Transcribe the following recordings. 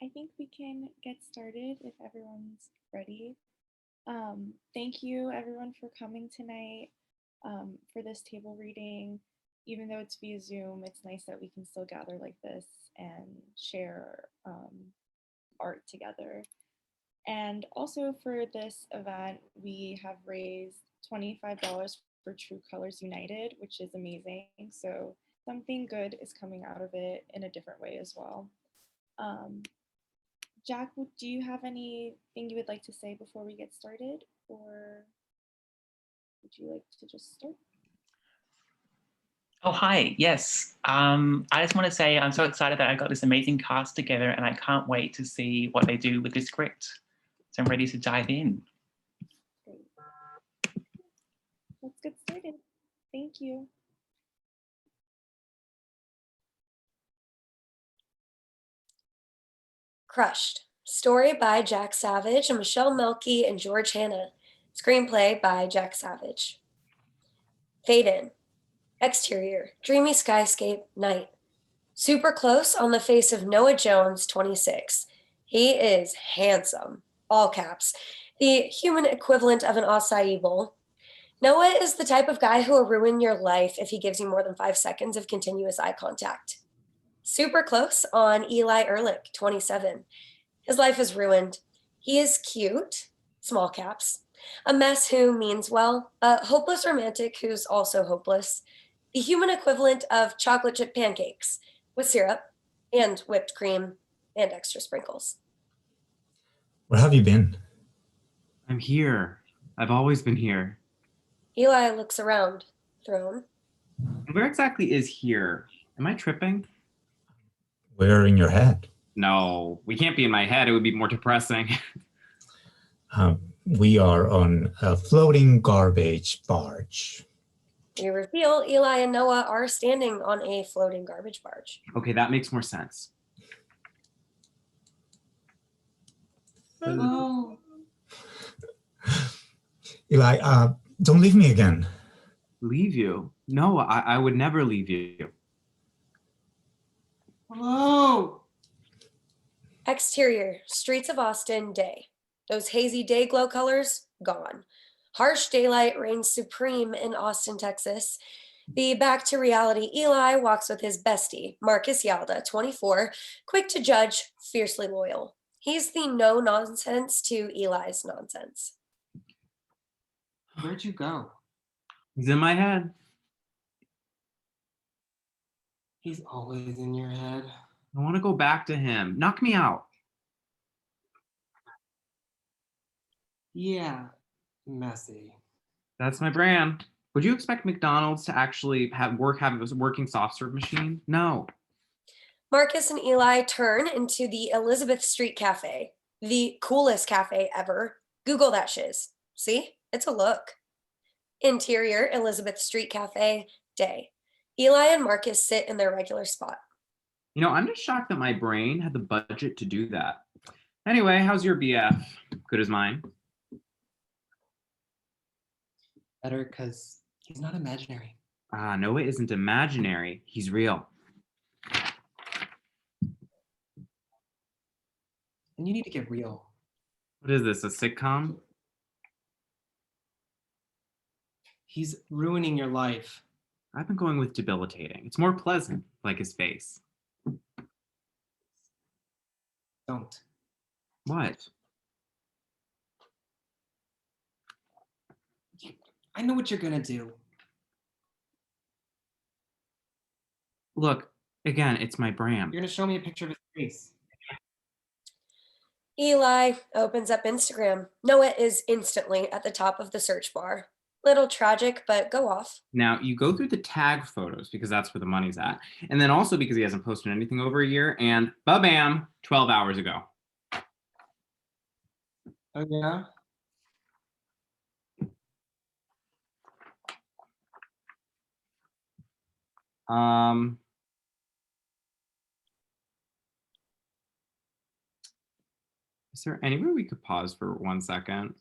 I think we can get started if everyone's ready. Thank you everyone for coming tonight for this table reading. Even though it's via Zoom, it's nice that we can still gather like this and share art together. And also for this event, we have raised $25 for True Colors United, which is amazing. So something good is coming out of it in a different way as well. Jack, do you have anything you would like to say before we get started, or would you like to just start? Oh, hi. Yes. I just want to say I'm so excited that I got this amazing cast together and I can't wait to see what they do with this script. So I'm ready to dive in. Great. Let's get started. Thank you. Crushed. Story by Jack Savige and Michelle Melky and George Hanna. Screenplay by Jack Savige. Fade in. Exterior. Dreamy skyscape. Night. Super close on the face of Noah Jones, 26. He is handsome. All caps. The human equivalent of an acai bowl. Noah is the type of guy who will ruin your life if he gives you more than 5 seconds of continuous eye contact. Super close on Eli Ehrlich, 27. His life is ruined. He is cute, small caps, a mess who means well, a hopeless romantic who's also hopeless, the human equivalent of chocolate chip pancakes with syrup and whipped cream and extra sprinkles. Where have you been? I'm here. I've always been here. Eli looks around, thrown. Where exactly is here? Am I tripping? Where in your head? No, we can't be in my head. It would be more depressing. We are on a floating garbage barge. We reveal Eli and Noah are standing on a floating garbage barge. Okay, that makes more sense. Hello. Eli, don't leave me again. Leave you? No, I would never leave you. Hello. Exterior, streets of Austin, day. Those hazy day glow colors, gone. Harsh daylight reigns supreme in Austin, Texas. The back to reality Eli walks with his bestie, Marcus Yalda, 24, quick to judge, fiercely loyal. He's the no nonsense to Eli's nonsense. Where'd you go? He's in my head. He's always in your head. I want to go back to him. Knock me out. Yeah, messy. That's my brand. Would you expect McDonald's to actually have a working soft serve machine? No. Marcus and Eli turn into the Elizabeth Street Cafe, the coolest cafe ever. Google that shiz. See? It's a look. Interior, Elizabeth Street Cafe, day. Eli and Marcus sit in their regular spot. You know, I'm just shocked that my brain had the budget to do that. Anyway, how's your BF? Good as mine? Better because he's not imaginary. Noah isn't imaginary. He's real. And you need to get real. What is this, a sitcom? He's ruining your life. I've been going with debilitating. It's more pleasant, like his face. Don't. What? I know what you're gonna do. Look, again, it's my brand. You're gonna show me a picture of his face. Eli opens up Instagram. Noah is instantly at the top of the search bar. Little tragic, but go off. Now, you go through the tag photos because that's where the money's at. And then also because he hasn't posted anything over a year. And ba-bam, 12 hours ago. Oh, yeah? Is there anywhere we could pause for 1 second?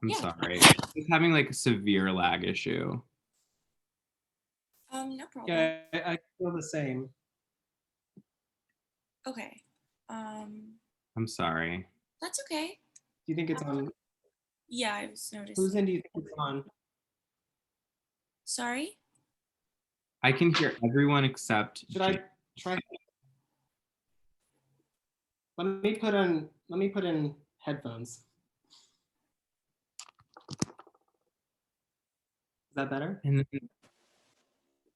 I'm Yeah. sorry. He's having like a severe lag issue. No problem. Yeah, I feel the same. Okay. I'm sorry. That's okay. Do you think it's on? Yeah, I was noticing. Whose end do you think it's on? Sorry? I can hear everyone except Should I try? Let me put in headphones. Is that better? And then,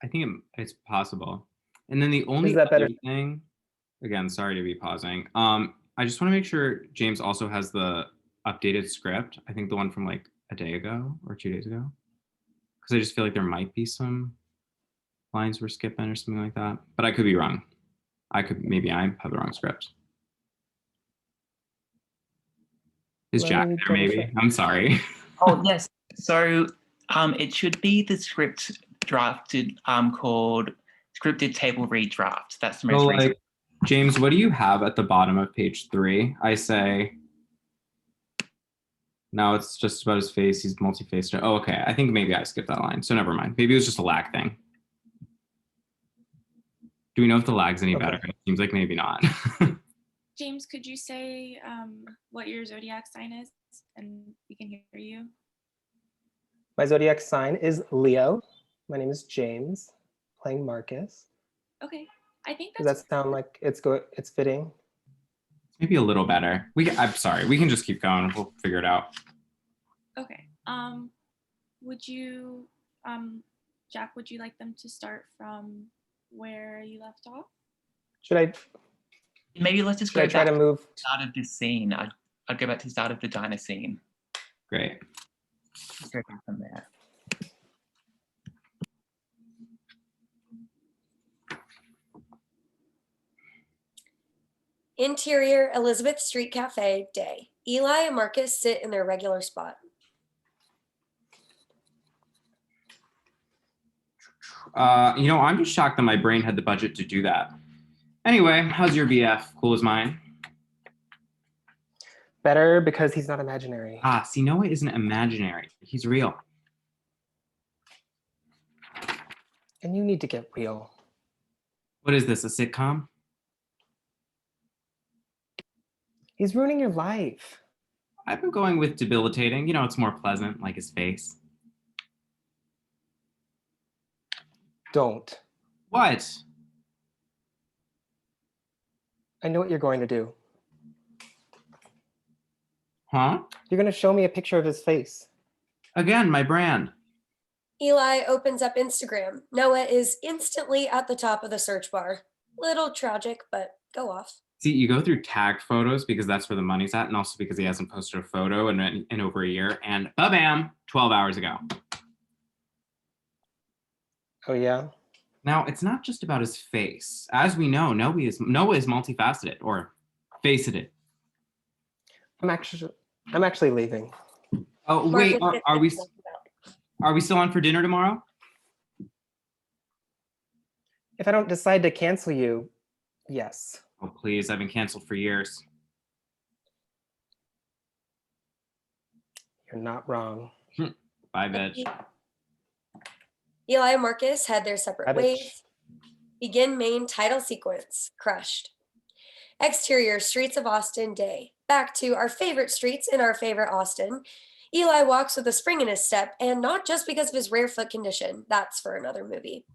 I think it's possible. And then the only Is that other better? thing, again, sorry to be pausing. I just want to make sure James also has the updated script. I think the one from like a day ago or 2 days ago. Because I just feel like there might be some lines we're skipping or something like that. But I could be wrong. Maybe I have the wrong script. Is Let Jack me there maybe? double check. I'm sorry. Oh yes. So it should be the script drafted called scripted table redraft. That's the most So recent. like, James, what do you have at the bottom of page 3? I say, no, it's just about his face. He's multi-faced. Oh, okay. I think maybe I skipped that line. So never mind. Maybe it was just a lag thing. Do we know if the lag's any better? It seems like maybe not. James, could you say what your zodiac sign is, and we can hear you? My zodiac sign is Leo. My name is James, playing Marcus. Okay, I think Does that's that sound like it's good? It's fitting. Maybe a little better. I'm sorry. We can just keep going. We'll figure it out. okay. Would you, Jack? Would you like them to start from where you left off? Should I Maybe let's just should I go try back to to move? the start of this scene. I'd go back to the start of the diner scene. Great. Let's go back from there. Interior Elizabeth Street Cafe, day. Eli and Marcus sit in their regular spot. I'm just shocked that my brain had the budget to do that. Anyway, how's your BF? Cool as mine? Better because he's not imaginary. See, Noah isn't imaginary. He's real. And you need to get real. What is this, a sitcom? He's ruining your life. I've been going with debilitating. It's more pleasant, like his face. Don't. What? I know what you're going to do. Huh? You're going to show me a picture of his face. Again, my brand. Eli opens up Instagram. Noah is instantly at the top of the search bar. Little tragic, but go off. See, you go through tagged photos because that's where the money's at, and also because he hasn't posted a photo in over a year. And bam, 12 hours ago. Oh yeah? Now, it's not just about his face. As we know, Noah is multifaceted or faceted. I'm actually leaving. Oh wait, Marcus are we gets talked about. are we still on for dinner tomorrow? If I don't decide to cancel you, yes. Oh please, I've been canceled for years. You're not wrong. Bye, bitch. Eli and Marcus head their separate Bye, bitch. ways. Begin main title sequence, crushed. Exterior streets of Austin, day. Back to our favorite streets in our favorite Austin. Eli walks with a spring in his step, and not just because of his rare foot condition. That's for another movie.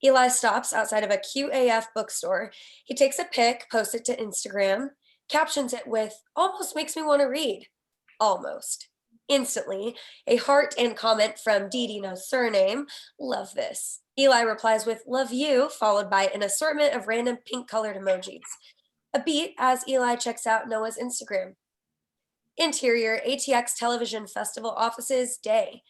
Eli stops outside of a QAF bookstore. He takes a pic, posts it to Instagram, captions it with, almost makes me want to read. Almost. Instantly, a heart and comment from Didi, no surname. Love this. Eli replies with, love you, followed by an assortment of random pink-colored emojis. A beat as Eli checks out Noah's Instagram. Interior ATX Television Festival offices, day.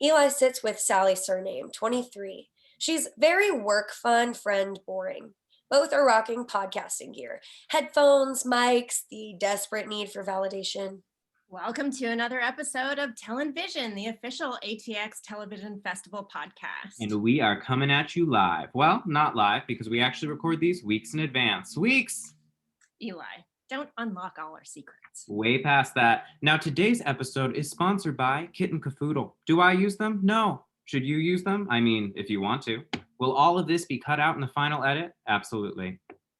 Eli sits with Sally, surname, 23. She's very work, fun, friend, boring. Both are rocking podcasting gear. Headphones, mics, the desperate need for validation. Welcome to another episode of Television, the official ATX Television Festival podcast. And we are coming at you live. Well, not live because we actually record these weeks in advance. Weeks! Eli, don't unlock all our secrets. Way past that. Now, today's episode is sponsored by Kitten Cafoodle. Do I use them? No. Should you use them? I mean, if you want to. Will all of this be cut out in the final edit? Absolutely.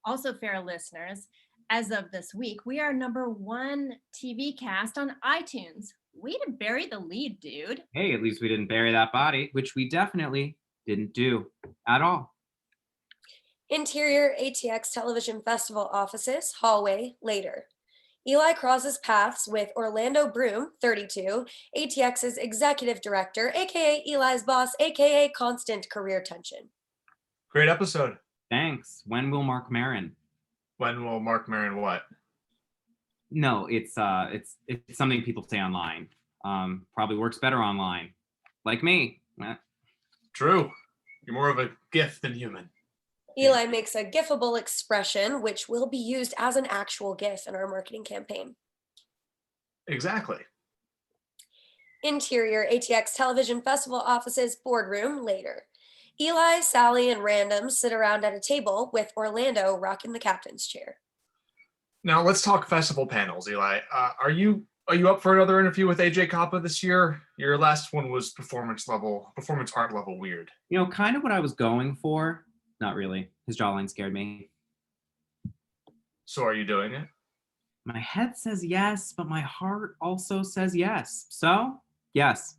Also, fair listeners, as of this week, we are #1 TV cast on iTunes. Way to bury the lead, dude. Hey, at least we didn't bury that body, which we definitely didn't do at all. Interior ATX Television Festival offices, hallway, later. Eli crosses paths with Orlando Broom, 32, ATX's executive director, aka Eli's boss, aka constant career tension. Great episode. Thanks. When will Mark Maron? When will Mark Maron what? No, it's something people say online. Probably works better online. Like me. True. You're more of a GIF than human. Eli makes a gifable expression, which will be used as an actual GIF in our marketing campaign. Exactly. Interior ATX Television Festival offices, boardroom, later. Eli, Sally, and Random sit around at a table with Orlando rocking the captain's chair. Now let's talk festival panels, Eli. Are you up for another interview with AJ Kappa this year? Your last one was performance art level weird. You know, kind of what I was going for. Not really. His jawline scared me. So are you doing it? My head says yes, but my heart also says yes. So, yes.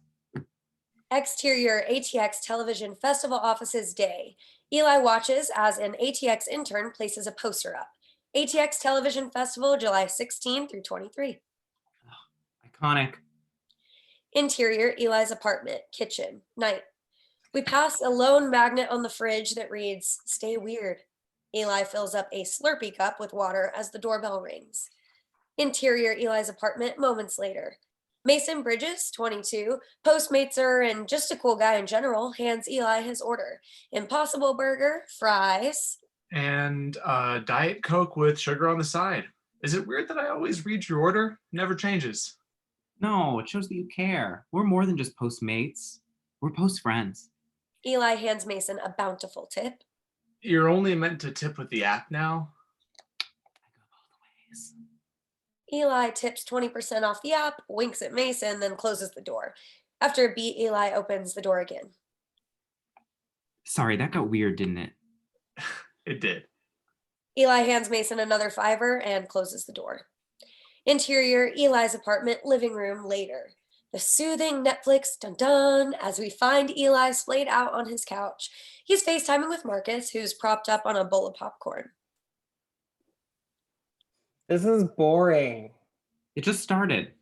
Exterior ATX Television Festival offices, day. Eli watches as an ATX intern places a poster up. ATX Television Festival, July 16 through 23. Iconic. Interior, Eli's apartment, kitchen, night. We pass a lone magnet on the fridge that reads, "Stay weird." Eli fills up a Slurpee cup with water as the doorbell rings. Interior, Eli's apartment, moments later. Mason Bridges, 22, Postmateser and just a cool guy in general, hands Eli his order. Impossible Burger, fries. And Diet Coke with sugar on the side. Is it weird that I always read your order? Never changes. No, it shows that you care. We're more than just Postmates. We're Post friends. Eli hands Mason a bountiful tip. You're only meant to tip with the app now? I go both ways. Eli tips 20% off the app, winks at Mason, then closes the door. After a beat, Eli opens the door again. Sorry, that got weird, didn't it? It did. Eli hands Mason another $5 and closes the door. Interior, Eli's apartment, living room, later. The soothing Netflix dun-dun as we find Eli splayed out on his couch. He's FaceTiming with Marcus, who's propped up on a bowl of popcorn. This is boring. It just started.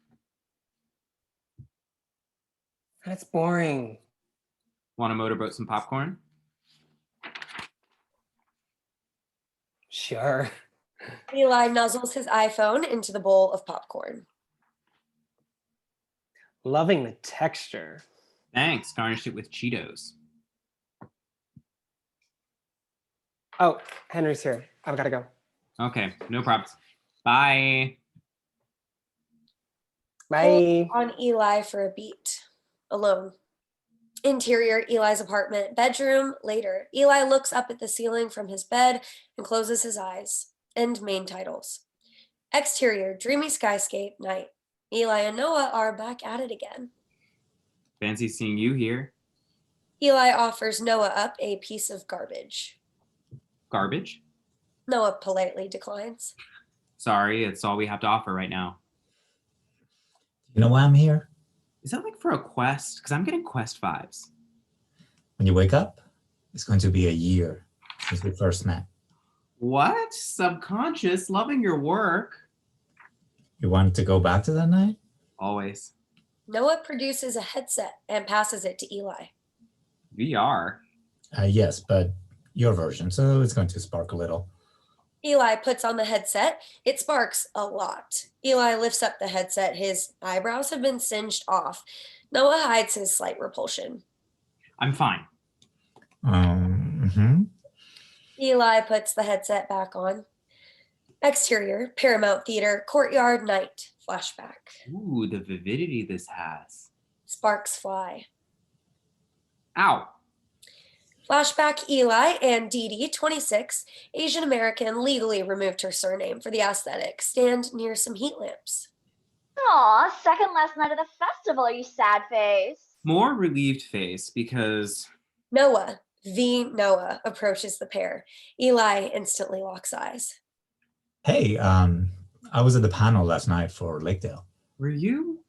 That's boring. Want to motorboat some popcorn? Sure. Eli nuzzles his iPhone into the bowl of popcorn. Loving the texture. Thanks. Garnish it with Cheetos. Oh, Henry's here. I've got to go. Okay, no problems. Bye. Bye. On Eli for a beat. Alone. Interior, Eli's apartment, bedroom, later. Eli looks up at the ceiling from his bed and closes his eyes. End main titles. Exterior, dreamy skyscape, night. Eli and Noah are back at it again. Fancy seeing you here. Eli offers Noah up a piece of garbage. Garbage? Noah politely declines. Sorry, it's all we have to offer right now. You know why I'm here? Is that like for a quest? Because I'm getting quest vibes. When you wake up, it's going to be a year since we first met. What? Subconscious, loving your work. You want to go back to that night? Always. Noah produces a headset and passes it to Eli. VR. Yes, but your version, so it's going to spark a little. Eli puts on the headset. It sparks a lot. Eli lifts up the headset. His eyebrows have been singed off. Noah hides his slight repulsion. I'm fine. Eli puts the headset back on. Exterior, Paramount Theater, courtyard, night, flashback. Ooh, the vividity this has. Sparks fly. Ow. Flashback, Eli and Didi, 26, Asian American, legally removed her surname for the aesthetic, stand near some heat lamps. Aw, second last night of the festival, you sad face. More relieved face because... Noah, Noah approaches the pair. Eli instantly locks eyes. Hey, I was at the panel last night for Lakedale. Were you?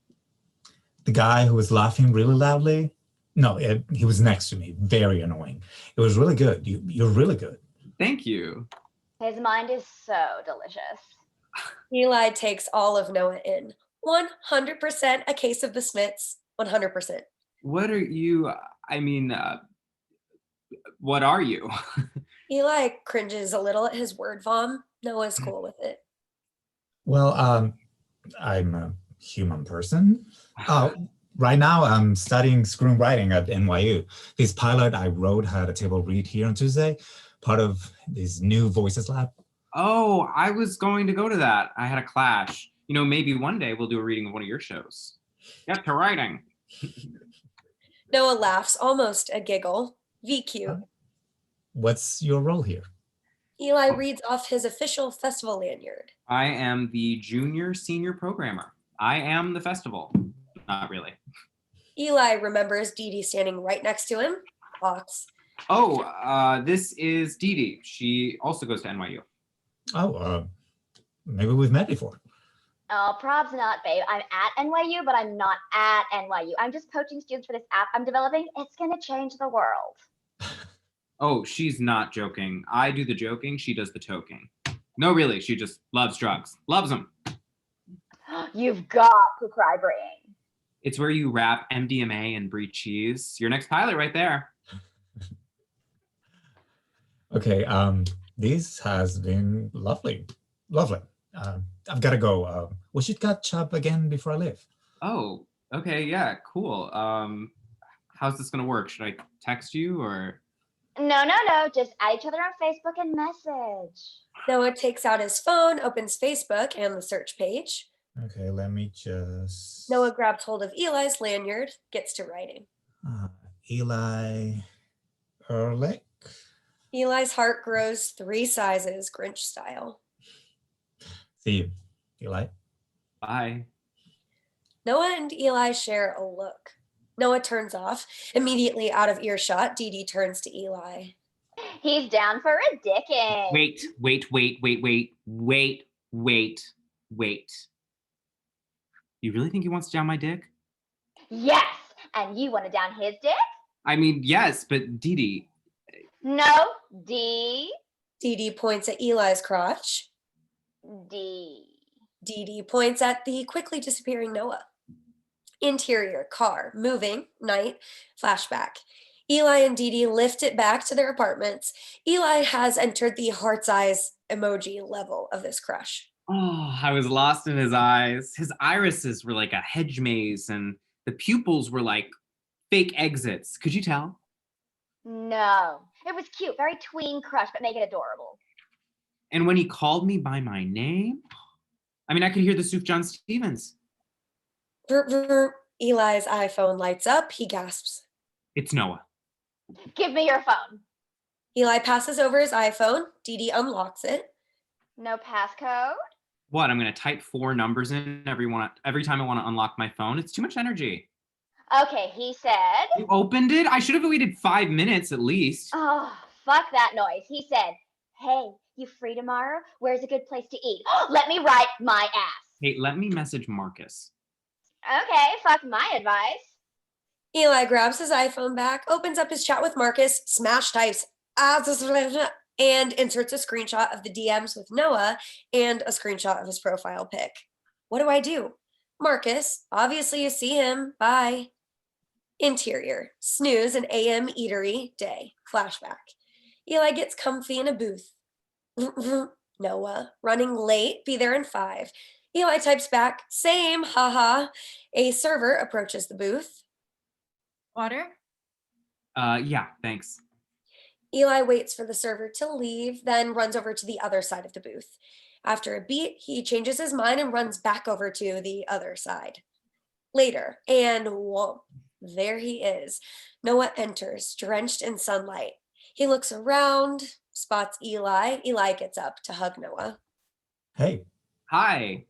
The guy who was laughing really loudly? No, he was next to me. Very annoying. It was really good. You're really good. Thank you. His mind is so delicious. Eli takes all of Noah in. 100% a case of the Smiths. 100%. What are you? What are you? Eli cringes a little at his word vom. Noah's cool with it. Well, I'm a human person. Right now, I'm studying screenwriting at NYU. This pilot I wrote had a table read here on Tuesday, part of this new Voices Lab. Oh, I was going to go to that. I had a clash. Maybe one day we'll do a reading of one of your shows. Get to writing. Noah laughs, almost a giggle. VQ. What's your role here? Eli reads off his official festival lanyard. I am the junior senior programmer. I am the festival. Not really. Eli remembers Didi standing right next to him. Fox. Oh, this is Didi. She also goes to NYU. Oh, maybe we've met before. Oh, probs not, babe. I'm at NYU, but I'm not at NYU. I'm just poaching students for this app I'm developing. It's going to change the world. Oh, she's not joking. I do the joking. She does the toking. No, really. She just loves drugs. Loves them. You've got to try brain. It's where you wrap MDMA and brie cheese. Your next pilot right there. Okay, this has been lovely. Lovely. I've got to go. We should catch up again before I leave. Oh, okay. Yeah, cool. How's this going to work? Should I text you or? No. Just add each other on Facebook and message. Noah takes out his phone, opens Facebook and the search page. Okay, let me just... Noah grabs hold of Eli's lanyard, gets to writing. Eli Ehrlich. Eli's heart grows 3 sizes, Grinch style. See you, Eli. Bye. Noah and Eli share a look. Noah turns off. Immediately out of earshot, Didi turns to Eli. He's down for a dicking. Wait. You really think he wants to down my dick? Yes, and you want to down his dick? I mean, yes, but Didi. No, D. Didi points at Eli's crotch. D. Didi points at the quickly disappearing Noah. Interior, car, moving, night, flashback. Eli and Didi lift it back to their apartments. Eli has entered the heart's eyes emoji level of this crush. Oh, I was lost in his eyes. His irises were like a hedge maze, and the pupils were like fake exits. Could you tell? No. It was cute, very tween crush, but make it adorable. And when he called me by my name, I could hear the Sufjan Stevens. Eli's iPhone lights up. He gasps. It's Noah. Give me your phone. Eli passes over his iPhone. Didi unlocks it. No passcode? What? I'm going to type 4 numbers in every time I want to unlock my phone. It's too much energy. Okay, he said. You opened it? I should have waited 5 minutes at least. Oh, fuck that noise. He said, hey, you free tomorrow? Where's a good place to eat? Let me write my ass. Hey, let me message Marcus. Okay, fuck my advice. Eli grabs his iPhone back, opens up his chat with Marcus, smash types, and inserts a screenshot of the DMs with Noah and a screenshot of his profile pic. What do I do? Marcus, obviously you see him. Bye. Interior, snooze, an AM eatery, day, flashback. Eli gets comfy in a booth. Noah, running late, be there in 5. Eli types back, same, haha. A server approaches the booth. Water? Yeah, thanks. Eli waits for the server to leave, then runs over to the other side of the booth. After a beat, he changes his mind and runs back over to the other side. Later, and whoa, there he is. Noah enters, drenched in sunlight. He looks around, spots Eli. Eli gets up to hug Noah. Hey. Hi.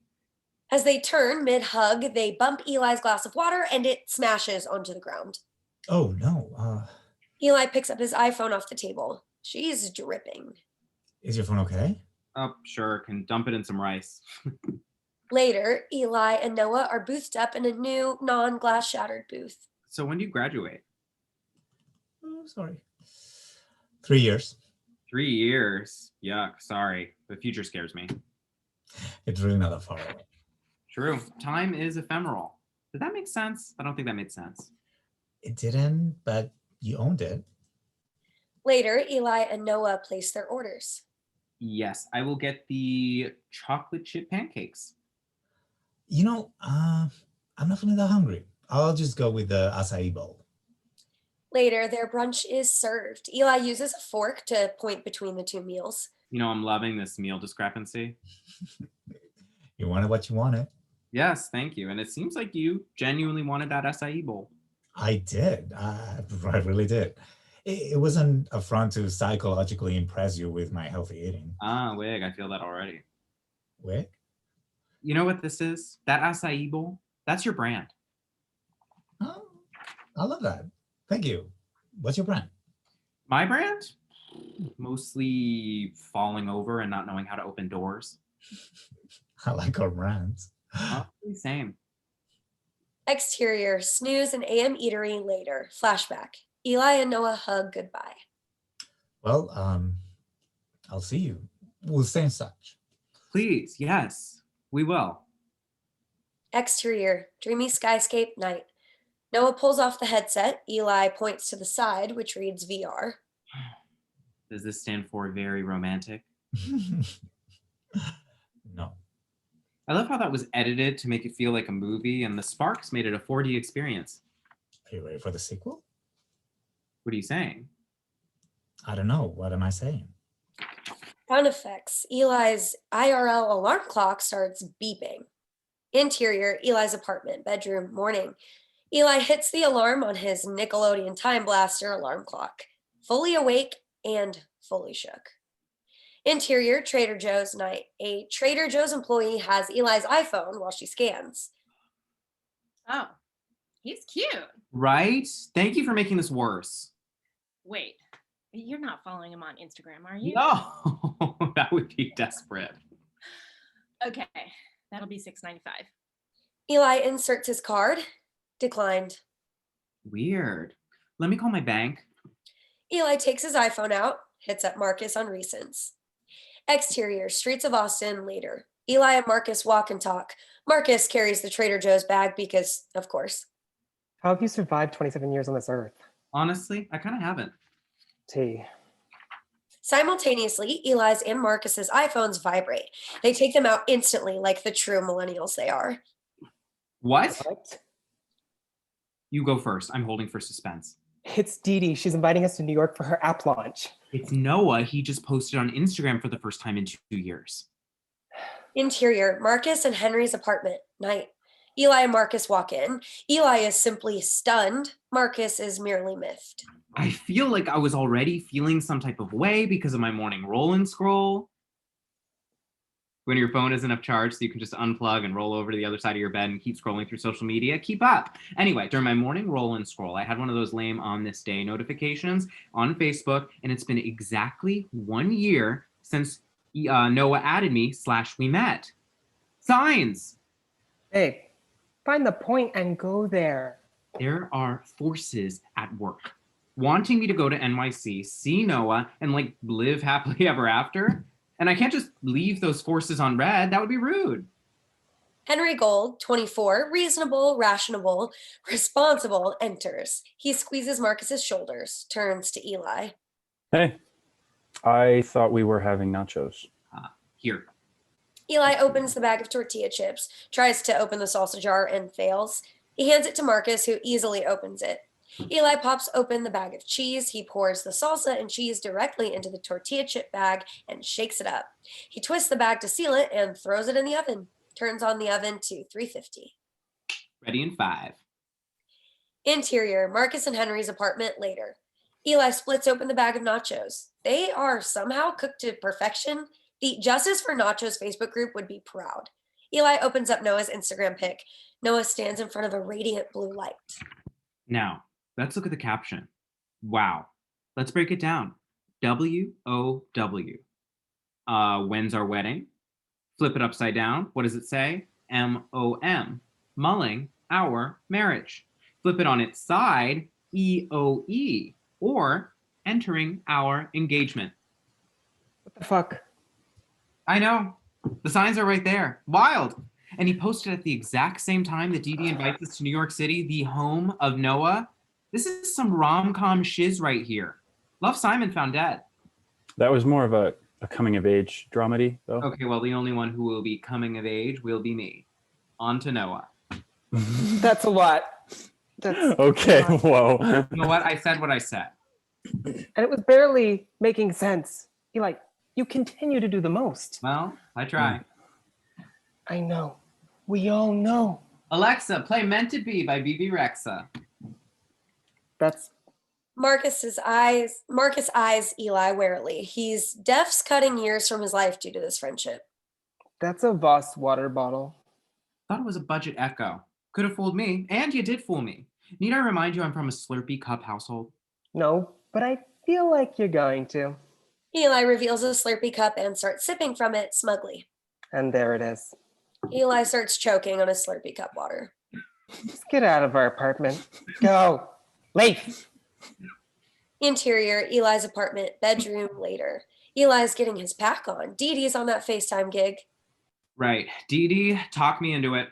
As they turn mid-hug, they bump Eli's glass of water and it smashes onto the ground. Oh, no. Eli picks up his iPhone off the table. She's dripping. Is your phone okay? Oh, sure. Can dump it in some rice. Later, Eli and Noah are boothed up in a new, non-glass shattered booth. So when do you graduate? Oh, sorry. 3 years. 3 years. Yuck. Sorry. The future scares me. It's really not that far away. True. Time is ephemeral. Did that make sense? I don't think that made sense. It didn't, but you owned it. Later, Eli and Noah place their orders. Yes, I will get the chocolate chip pancakes. You know, I'm not feeling that hungry. I'll just go with the acai bowl. Later, their brunch is served. Eli uses a fork to point between the two meals. You know, I'm loving this meal discrepancy. You wanted what you wanted. Yes, thank you. And it seems like you genuinely wanted that acai bowl. I did. I really did. It was an affront to psychologically impress you with my healthy eating. Ah, wig, I feel that already. Wig? You know what this is? That acai bowl, that's your brand. Oh, I love that. Thank you. What's your brand? My brand? Mostly falling over and not knowing how to open doors. I like our brands. Same. Exterior, snooze and AM eatery later. Flashback. Eli and Noah hug goodbye. Well, I'll see you. We'll stay in touch. Please, yes, we will. Exterior, dreamy skyscape night. Noah pulls off the headset. Eli points to the side, which reads VR. Does this stand for very romantic? No. I love how that was edited to make it feel like a movie, and the sparks made it a 4D experience. Are you ready for the sequel? What are you saying? I don't know. What am I saying? Sound effects. Eli's IRL alarm clock starts beeping. Interior, Eli's apartment, bedroom, morning. Eli hits the alarm on his Nickelodeon Time Blaster alarm clock. Fully awake and fully shook. Interior, Trader Joe's night. A Trader Joe's employee has Eli's iPhone while she scans. Oh, he's cute. Right? Thank you for making this worse. Wait, you're not following him on Instagram, are you? No, that would be desperate. Okay, that'll be $6.95. Eli inserts his card. Declined. Weird. Let me call my bank. Eli takes his iPhone out, hits up Marcus on recents. Exterior, streets of Austin later. Eli and Marcus walk and talk. Marcus carries the Trader Joe's bag because, of course. How have you survived 27 years on this earth? Honestly, I kind of haven't. T. Simultaneously, Eli's and Marcus's iPhones vibrate. They take them out instantly like the true millennials they are. What? You go first. I'm holding for suspense. It's Didi. She's inviting us to New York for her app launch. It's Noah. He just posted on Instagram for the first time in 2 years. Interior, Marcus and Henry's apartment, night. Eli and Marcus walk in. Eli is simply stunned. Marcus is merely miffed. I feel like I was already feeling some type of way because of my morning roll and scroll. When your phone isn't up charged, so you can just unplug and roll over to the other side of your bed and keep scrolling through social media. Keep up. Anyway, during my morning roll and scroll, I had one of those lame on this day notifications on Facebook, and it's been exactly 1 year since Noah added me / we met. Signs. Hey, find the point and go there. There are forces at work wanting me to go to NYC, see Noah, and like live happily ever after. And I can't just leave those forces on red. That would be rude. Henry Gold, 24, reasonable, rational, responsible, enters. He squeezes Marcus's shoulders, turns to Eli. Hey, I thought we were having nachos. Here. Eli opens the bag of tortilla chips, tries to open the salsa jar and fails. He hands it to Marcus, who easily opens it. Eli pops open the bag of cheese. He pours the salsa and cheese directly into the tortilla chip bag and shakes it up. He twists the bag to seal it and throws it in the oven. Turns on the oven to 350. Ready in 5. Interior, Marcus and Henry's apartment later. Eli splits open the bag of nachos. They are somehow cooked to perfection. The Justice for Nachos Facebook group would be proud. Eli opens up Noah's Instagram pic. Noah stands in front of a radiant blue light. Now, let's look at the caption. Wow. Let's break it down. W-O-W. When's our wedding? Flip it upside down. What does it say? M-O-M. Mulling our marriage. Flip it on its side. E-O-E. Or entering our engagement. What the fuck? I know. The signs are right there. Wild. And he posted at the exact same time that Didi invites us to New York City, the home of Noah. This is some rom-com shiz right here. Love Simon Found Dead. That was more of a coming of age dramedy, though. Okay, well, the only one who will be coming of age will be me. On to Noah. That's a lot. That's Okay, a lot. whoa. You know what? I said what I said. And it was barely making sense. Eli, you continue to do the most. Well, I try. I know. We all know. Alexa, play Meant to Be by BB Rexa. That's Marcus eyes Eli warily. He's deaf's cutting years from his life due to this friendship. that's a Voss water bottle. Thought it was a budget Echo. Could have fooled me, and you did fool me. Need I remind you I'm from a Slurpee cup household? No, but I feel like you're going to. Eli reveals a Slurpee cup and starts sipping from it smugly. And there it is. Eli starts choking on his Slurpee cup water. Just get out of our apartment. Go. Leave. Interior, Eli's apartment, bedroom, later. Eli's getting his pack on. Didi's on that FaceTime gig. Right. Didi, talk me into it.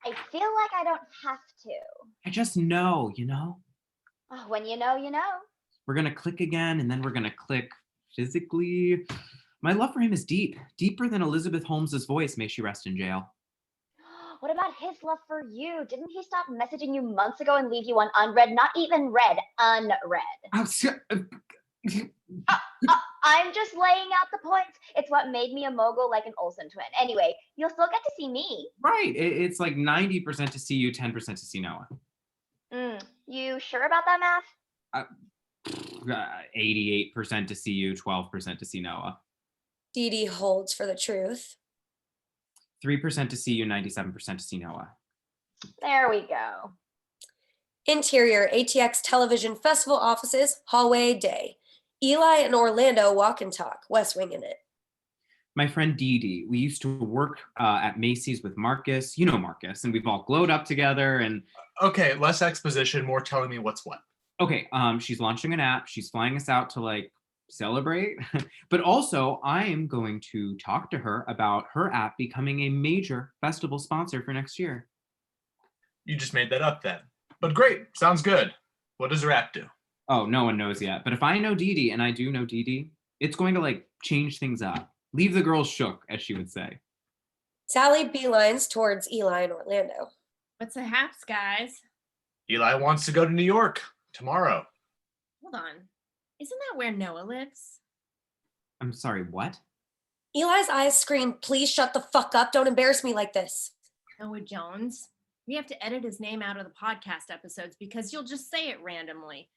I feel like I don't have to. I just know, you know? Oh, when you know, you know. We're going to click again, and then we're going to click physically. My love for him is deep. Deeper than Elizabeth Holmes's voice. May she rest in jail. What about his love for you? Didn't he stop messaging you months ago and leave you on unread? Not even read, unread. I'm just laying out the points. It's what made me a mogul like an Olsen twin. Anyway, you'll still get to see me. Right. It's like 90% to see you, 10% to see Noah. You sure about that math? 88% to see you, 12% to see Noah. Didi holds for the truth. 3% to see you, 97% to see Noah. There we go. Interior, ATX Television Festival offices, hallway day. Eli and Orlando walk and talk, West Wing in it. My friend Didi, we used to work at Macy's with Marcus. You know Marcus, and we've all glowed up together. And Okay, less exposition, more telling me what's what. okay, she's launching an app. She's flying us out to like celebrate. But also, I am going to talk to her about her app becoming a major festival sponsor for next year. You just made that up then. But great, sounds good. What does her app do? Oh, no one knows yet. But if I know Didi, and I do know Didi, it's going to like change things up. Leave the girls shook, as she would say. Sally beelines towards Eli and Orlando. What's the haps, guys? Eli wants to go to New York tomorrow. Hold on. Isn't that where Noah lives? I'm sorry, what? Eli's eyes scream, please shut the fuck up. Don't embarrass me like this. Noah Jones. We have to edit his name out of the podcast episodes because you'll just say it randomly.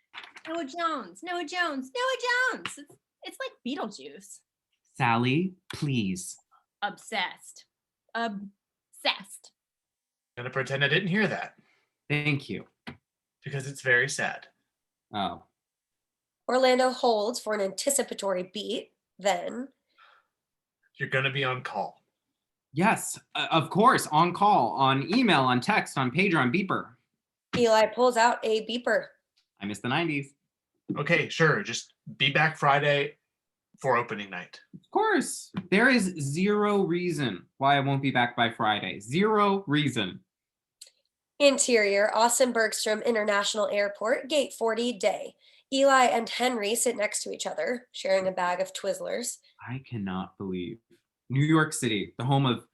Noah Jones, Noah Jones, Noah Jones. It's like Beetlejuice. Sally, please. Obsessed. Obsessed. I'm gonna pretend I didn't hear that Thank you. because it's very sad. Oh. Orlando holds for an anticipatory beat. Then You're gonna be on call. Yes, of course, on call, on email, on text, on pager, on beeper. Eli pulls out a beeper. I miss the 90s. Okay, sure. Just be back Friday for opening night. Of course. There is zero reason why I won't be back by Friday. Zero reason. Interior, Austin Bergstrom International Airport, Gate 40 day. Eli and Henry sit next to each other, sharing a bag of Twizzlers. I cannot believe. New York City, the home of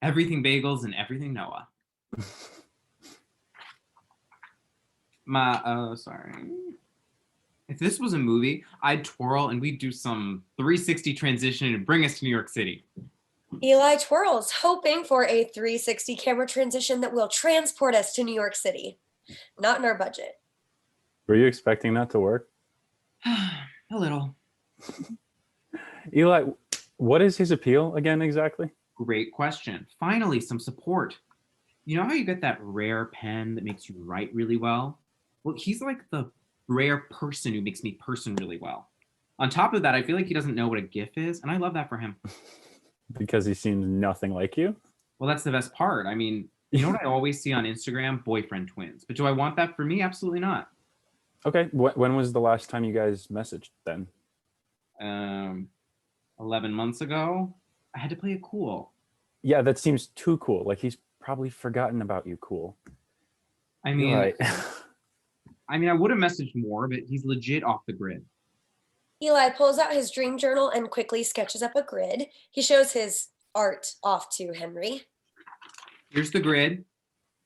everything bagels and everything Noah. Sorry. If this was a movie, I'd twirl and we'd do some 360 transition and bring us to New York City. Eli twirls, hoping for a 360 camera transition that will transport us to New York City. Not in our budget. Were you expecting that to work? A little. Eli, what is his appeal again exactly? Great question. Finally, some support. You know how you get that rare pen that makes you write really well? Well, he's like the rare person who makes me person really well. On top of that, I feel like he doesn't know what a GIF is, and I love that for him. Because he seems nothing like you? Well, that's the best part. I mean, you know what I always see on Instagram? Boyfriend twins. But do I want that for me? Absolutely not. Okay, when was the last time you guys messaged then? 11 months ago. I had to play it cool. Yeah, that seems too cool. Like he's probably forgotten about you cool. I mean, You're right. I would have messaged more, but he's legit off the grid. Eli pulls out his dream journal and quickly sketches up a grid. He shows his art off to Henry. Here's the grid.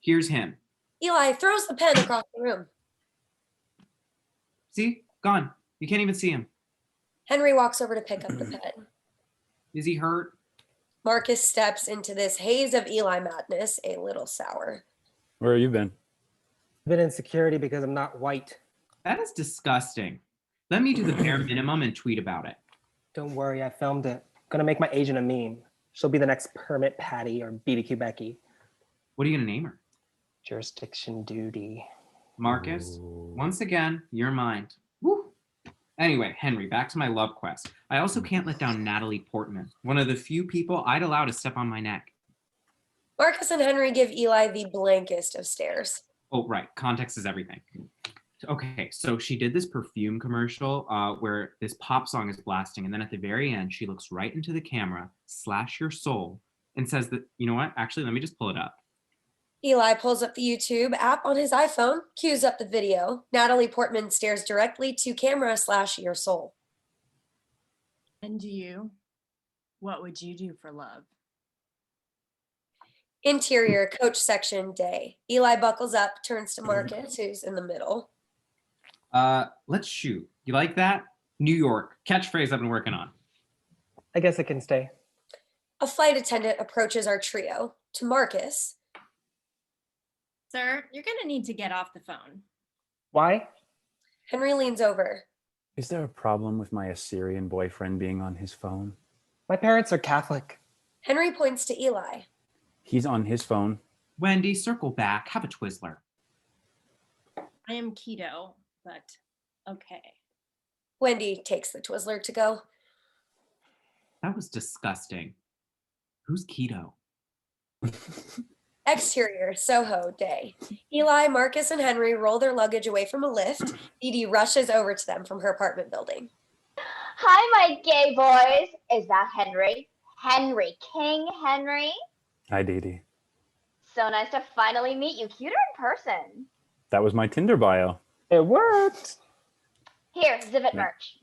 Here's him. Eli throws the pen across the room. See? Gone. You can't even see him. Henry walks over to pick up the pen. Is he hurt? Marcus steps into this haze of Eli madness, a little sour. Where have you been? I've been in security because I'm not white. That is disgusting. Let me do the bare minimum and tweet about it. Don't worry, I filmed it. Gonna make my agent a meme. She'll be the next Permit Patty or BBQ Becky. What are you gonna name her? Jurisdiction Duty. Marcus, Ooh. once again, you're mine. Woo. Anyway, Henry, back to my love quest. I also can't let down Natalie Portman, one of the few people I'd allow to step on my neck. Marcus and Henry give Eli the blankest of stares. Oh, right. Context is everything. Okay, so she did this perfume commercial where this pop song is blasting, and then at the very end, she looks right into the camera, slash your soul, and says that, you know what? Actually, let me just pull it up. Eli pulls up the YouTube app on his iPhone, cues up the video. Natalie Portman stares directly to camera / your soul. And you? What would you do for love? Interior coach section day. Eli buckles up, turns to Marcus, who's in the middle. Let's shoot. You like that? New York, catchphrase I've been working on. I guess I can stay. A flight attendant approaches our trio. To Marcus. Sir, you're gonna need to get off the phone. Why? Henry leans over. Is there a problem with my Assyrian boyfriend being on his phone? My parents are Catholic. Henry points to Eli. He's on his phone. Wendy, circle back. Have a Twizzler. I am keto, but okay. Wendy takes the Twizzler to go. That was disgusting. Who's keto? Exterior, Soho, day. Eli, Marcus, and Henry roll their luggage away from a lift. Didi rushes over to them from her apartment building. Hi, my gay boys. Is that Henry? Henry, King Henry? Hi, Didi. So nice to finally meet you. Cuter in person. That was my Tinder bio. It worked. Here, Zivit merch.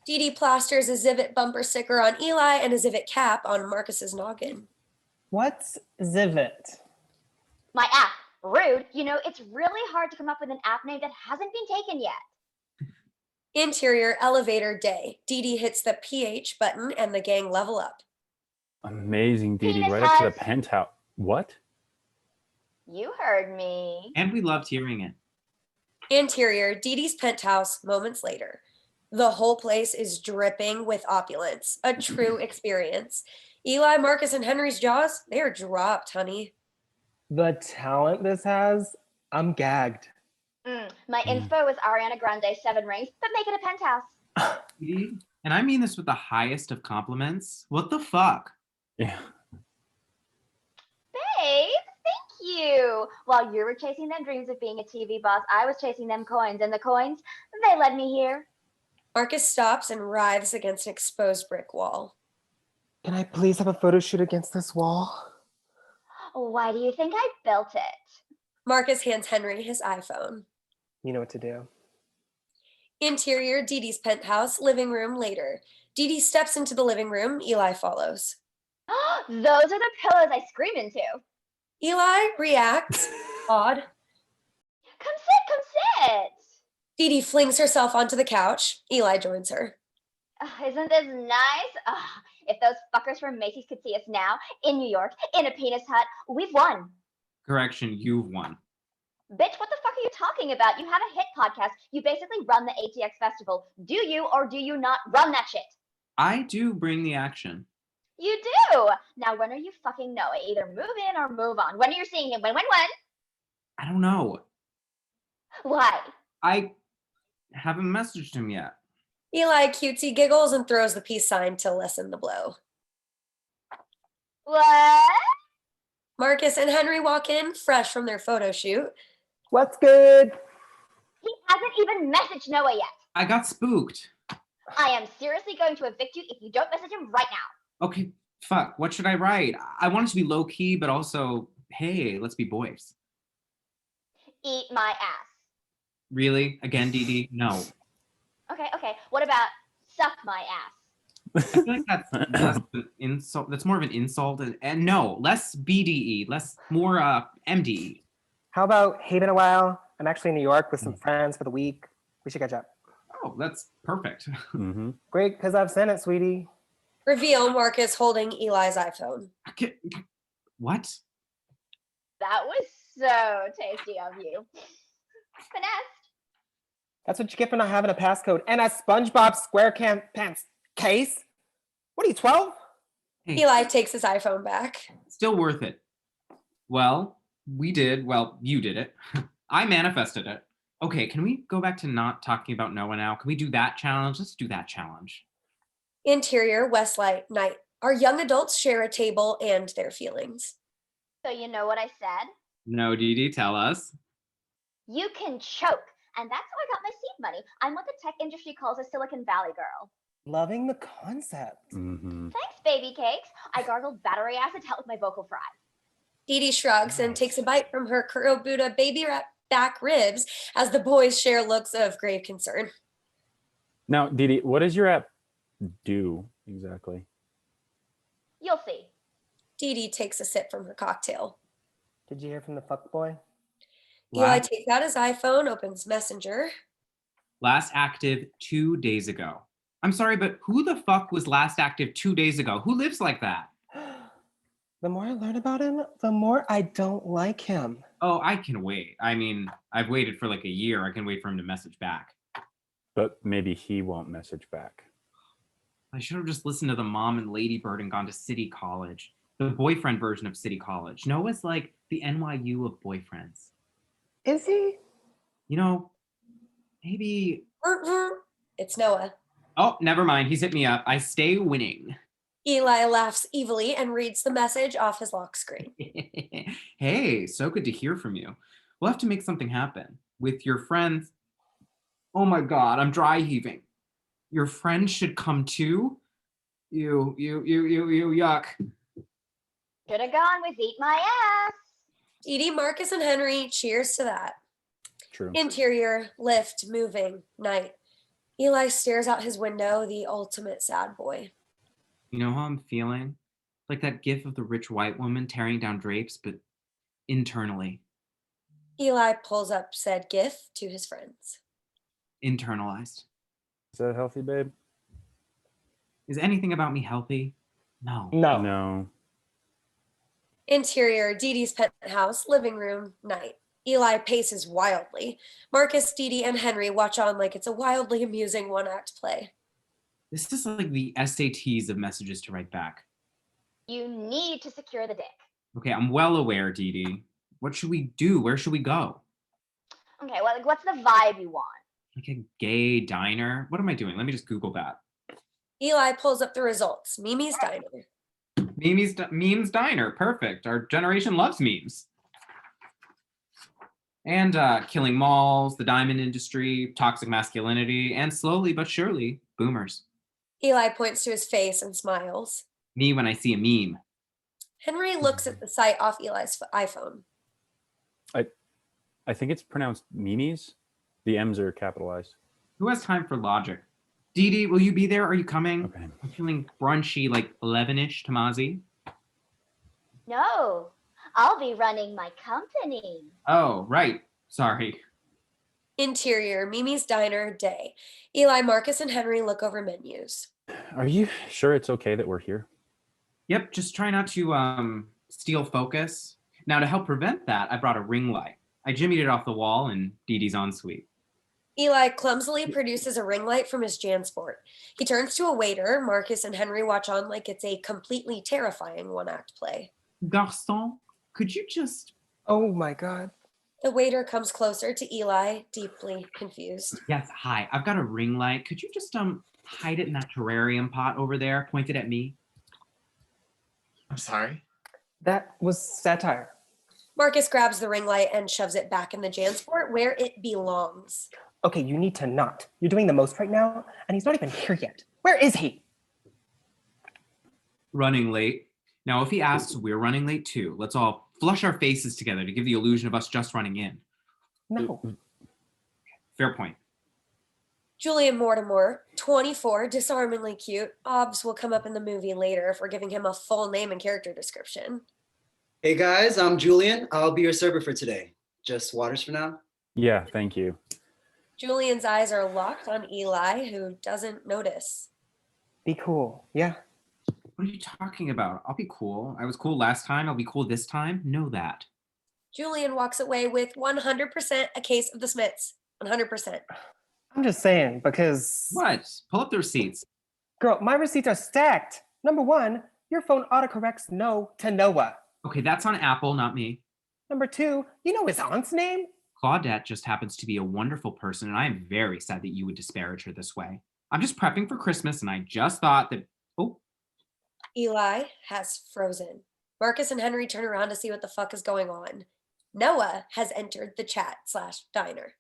Didi plasters a Zivit bumper sticker on Eli and a Zivit cap on Marcus's noggin. What's Zivit? My app. Rude. You know, it's really hard to come up with an app name that hasn't been taken yet. Interior, elevator, day. Didi hits the PH button and the gang level up. Amazing, Didi. Penis Right up to the hut. penthouse. What? You heard me. And we loved hearing it. Interior, Didi's penthouse, moments later. The whole place is dripping with opulence. A true experience. Eli, Marcus, and Henry's jaws, they're dropped, honey. The talent this has, I'm gagged. My inspo is Ariana Grande 7 rings, but make it a penthouse. And I mean this with the highest of compliments. What the fuck? Yeah. Babe, thank you. While you were chasing them dreams of being a TV boss, I was chasing them coins, and the coins, they led me here. Marcus stops and writhes against an exposed brick wall. Can I please have a photo shoot against this wall? Why do you think I built it? Marcus hands Henry his iPhone. You know what to do. Interior, Didi's penthouse, living room later. Didi steps into the living room. Eli follows. Those are the pillows I scream into. Eli reacts. Odd. Come sit. Didi flings herself onto the couch. Eli joins her. Isn't this nice? If those fuckers from Macy's could see us now, in New York, in a penis hut, we've won. Correction, you've won. Bitch, what the fuck are you talking about? You have a hit podcast. You basically run the ATX festival. Do you or do you not run that shit? I do bring the action. You do. Now, when are you fucking Noah? Either move in or move on. When are you seeing him? When? I don't know. Why? I haven't messaged him yet. Eli cutesy giggles and throws the peace sign to lessen the blow. What? Marcus and Henry walk in, fresh from their photo shoot. What's good? He hasn't even messaged Noah yet. I got spooked. I am seriously going to evict you if you don't message him right now. Okay, fuck. What should I write? I want it to be low key, but also, hey, let's be boys. Eat my ass. Really? Again, Didi? No. Okay. What about suck my ass? I feel like that's less an insult. That's more of an insult. And no, less BDE, more MDE. How about hey, been a while? I'm actually in New York with some friends for the week. We should catch up. Oh, that's perfect. Mm-hmm. Great, because I've sent it, sweetie. Reveal Marcus holding Eli's iPhone. What? That was so tasty of you. Finesse. That's what you get for not having a passcode and a SpongeBob SquarePants case. What are you, 12? Hey, Eli takes his iPhone back. still worth it. Well, we did. Well, you did it. I manifested it. Okay, can we go back to not talking about Noah now? Can we do that challenge? Let's do that challenge. Interior, Westlight, night. Our young adults share a table and their feelings. So you know what I said? No, Didi, tell us. You can choke. And that's how I got my seed money. I'm what the tech industry calls a Silicon Valley girl. Loving the concept. Mm-hmm. Thanks, baby cakes. I gargled battery acid to help with my vocal fry. Didi shrugs and takes a bite from her Kurobuta baby back ribs as the boys share looks of grave concern. Now, Didi, what does your app do exactly? You'll see. Didi takes a sip from her cocktail. Did you hear from the fuckboy? Eli takes out his iPhone, opens Messenger. Last active 2 days ago. I'm sorry, but who the fuck was last active 2 days ago? Who lives like that? The more I learn about him, the more I don't like him. Oh, I can wait. I mean, I've waited for like a year. I can wait for him to message back. But maybe he won't message back. I should have just listened to the mom and Lady Bird and gone to City College. The boyfriend version of City College. Noah's like the NYU of boyfriends. Is he? You know, maybe... It's Noah. Oh, never mind. He's hit me up. I stay winning. Eli laughs evilly and reads the message off his lock screen. Hey, so good to hear from you. We'll have to make something happen. With your friends... Oh my God, I'm dry heaving. Your friends should come too? You, yuck. Should have gone with eat my ass. Didi, Marcus, and Henry cheers to that. True. Interior, lift, moving, night. Eli stares out his window, the ultimate sad boy. You know how I'm feeling? Like that gif of the rich white woman tearing down drapes, but internally. Eli pulls up said gif to his friends. Internalized. Is that healthy, babe? Is anything about me healthy? No. No. No. Interior, Didi's penthouse, living room, night. Eli paces wildly. Marcus, Didi, and Henry watch on like it's a wildly amusing one-act play. This is like the SATs of messages to write back. You need to secure the dick. Okay, I'm well aware, Didi. What should we do? Where should we go? Okay, well, like, what's the vibe you want? Like a gay diner? What am I doing? Let me just Google that. Eli pulls up the results. Mimi's Diner. Memes Diner. Perfect. Our generation loves memes. And killing malls, the diamond industry, toxic masculinity, and slowly but surely, boomers. Eli points to his face and smiles. Me when I see a meme. Henry looks at the site off Eli's iPhone. I think it's pronounced Mimi's. The M's are capitalized. Who has time for logic? Didi, will you be there? Are you coming? Okay. I'm feeling brunchy, like 11-ish, Tamazi. No, I'll be running my company. Oh, right. Sorry. Interior, Mimi's Diner, day. Eli, Marcus, and Henry look over menus. Are you sure it's okay that we're here? Yep, just try not to steal focus. Now, to help prevent that, I brought a ring light. I jimmied it off the wall in Didi's ensuite. Eli clumsily produces a ring light from his JanSport. He turns to a waiter. Marcus and Henry watch on like it's a completely terrifying one-act play. Garçon, could you just... Oh my God. The waiter comes closer to Eli, deeply confused. Yes, hi. I've got a ring light. Could you just hide it in that terrarium pot over there, pointed at me? I'm sorry. That was satire. Marcus grabs the ring light and shoves it back in the Jansport where it belongs. Okay, you need to not. You're doing the most right now, and he's not even here yet. Where is he? Running late. Now, if he asks, we're running late too. Let's all flush our faces together to give the illusion of us just running in. No. Fair point. Julian Mortimer, 24, disarmingly cute. Obs will come up in the movie later if we're giving him a full name and character description. Hey guys, I'm Julian. I'll be your server for today. Just waters for now? Yeah, thank you. Julian's eyes are locked on Eli, who doesn't notice. Be cool, yeah? What are you talking about? I'll be cool. I was cool last time. I'll be cool this time. Know that. Julian walks away with 100% a case of the Smiths. 100%. I'm just saying, because... What? Pull up the receipts. Girl, my receipts are stacked. Number 1, your phone autocorrects no to Noah. Okay, that's on Apple, not me. Number 2, you know his aunt's name? Claudette just happens to be a wonderful person, and I am very sad that you would disparage her this way. I'm just prepping for Christmas, and I just thought that... Oh. Eli has frozen. Marcus and Henry turn around to see what the fuck is going on. Noah has entered the chat/diner.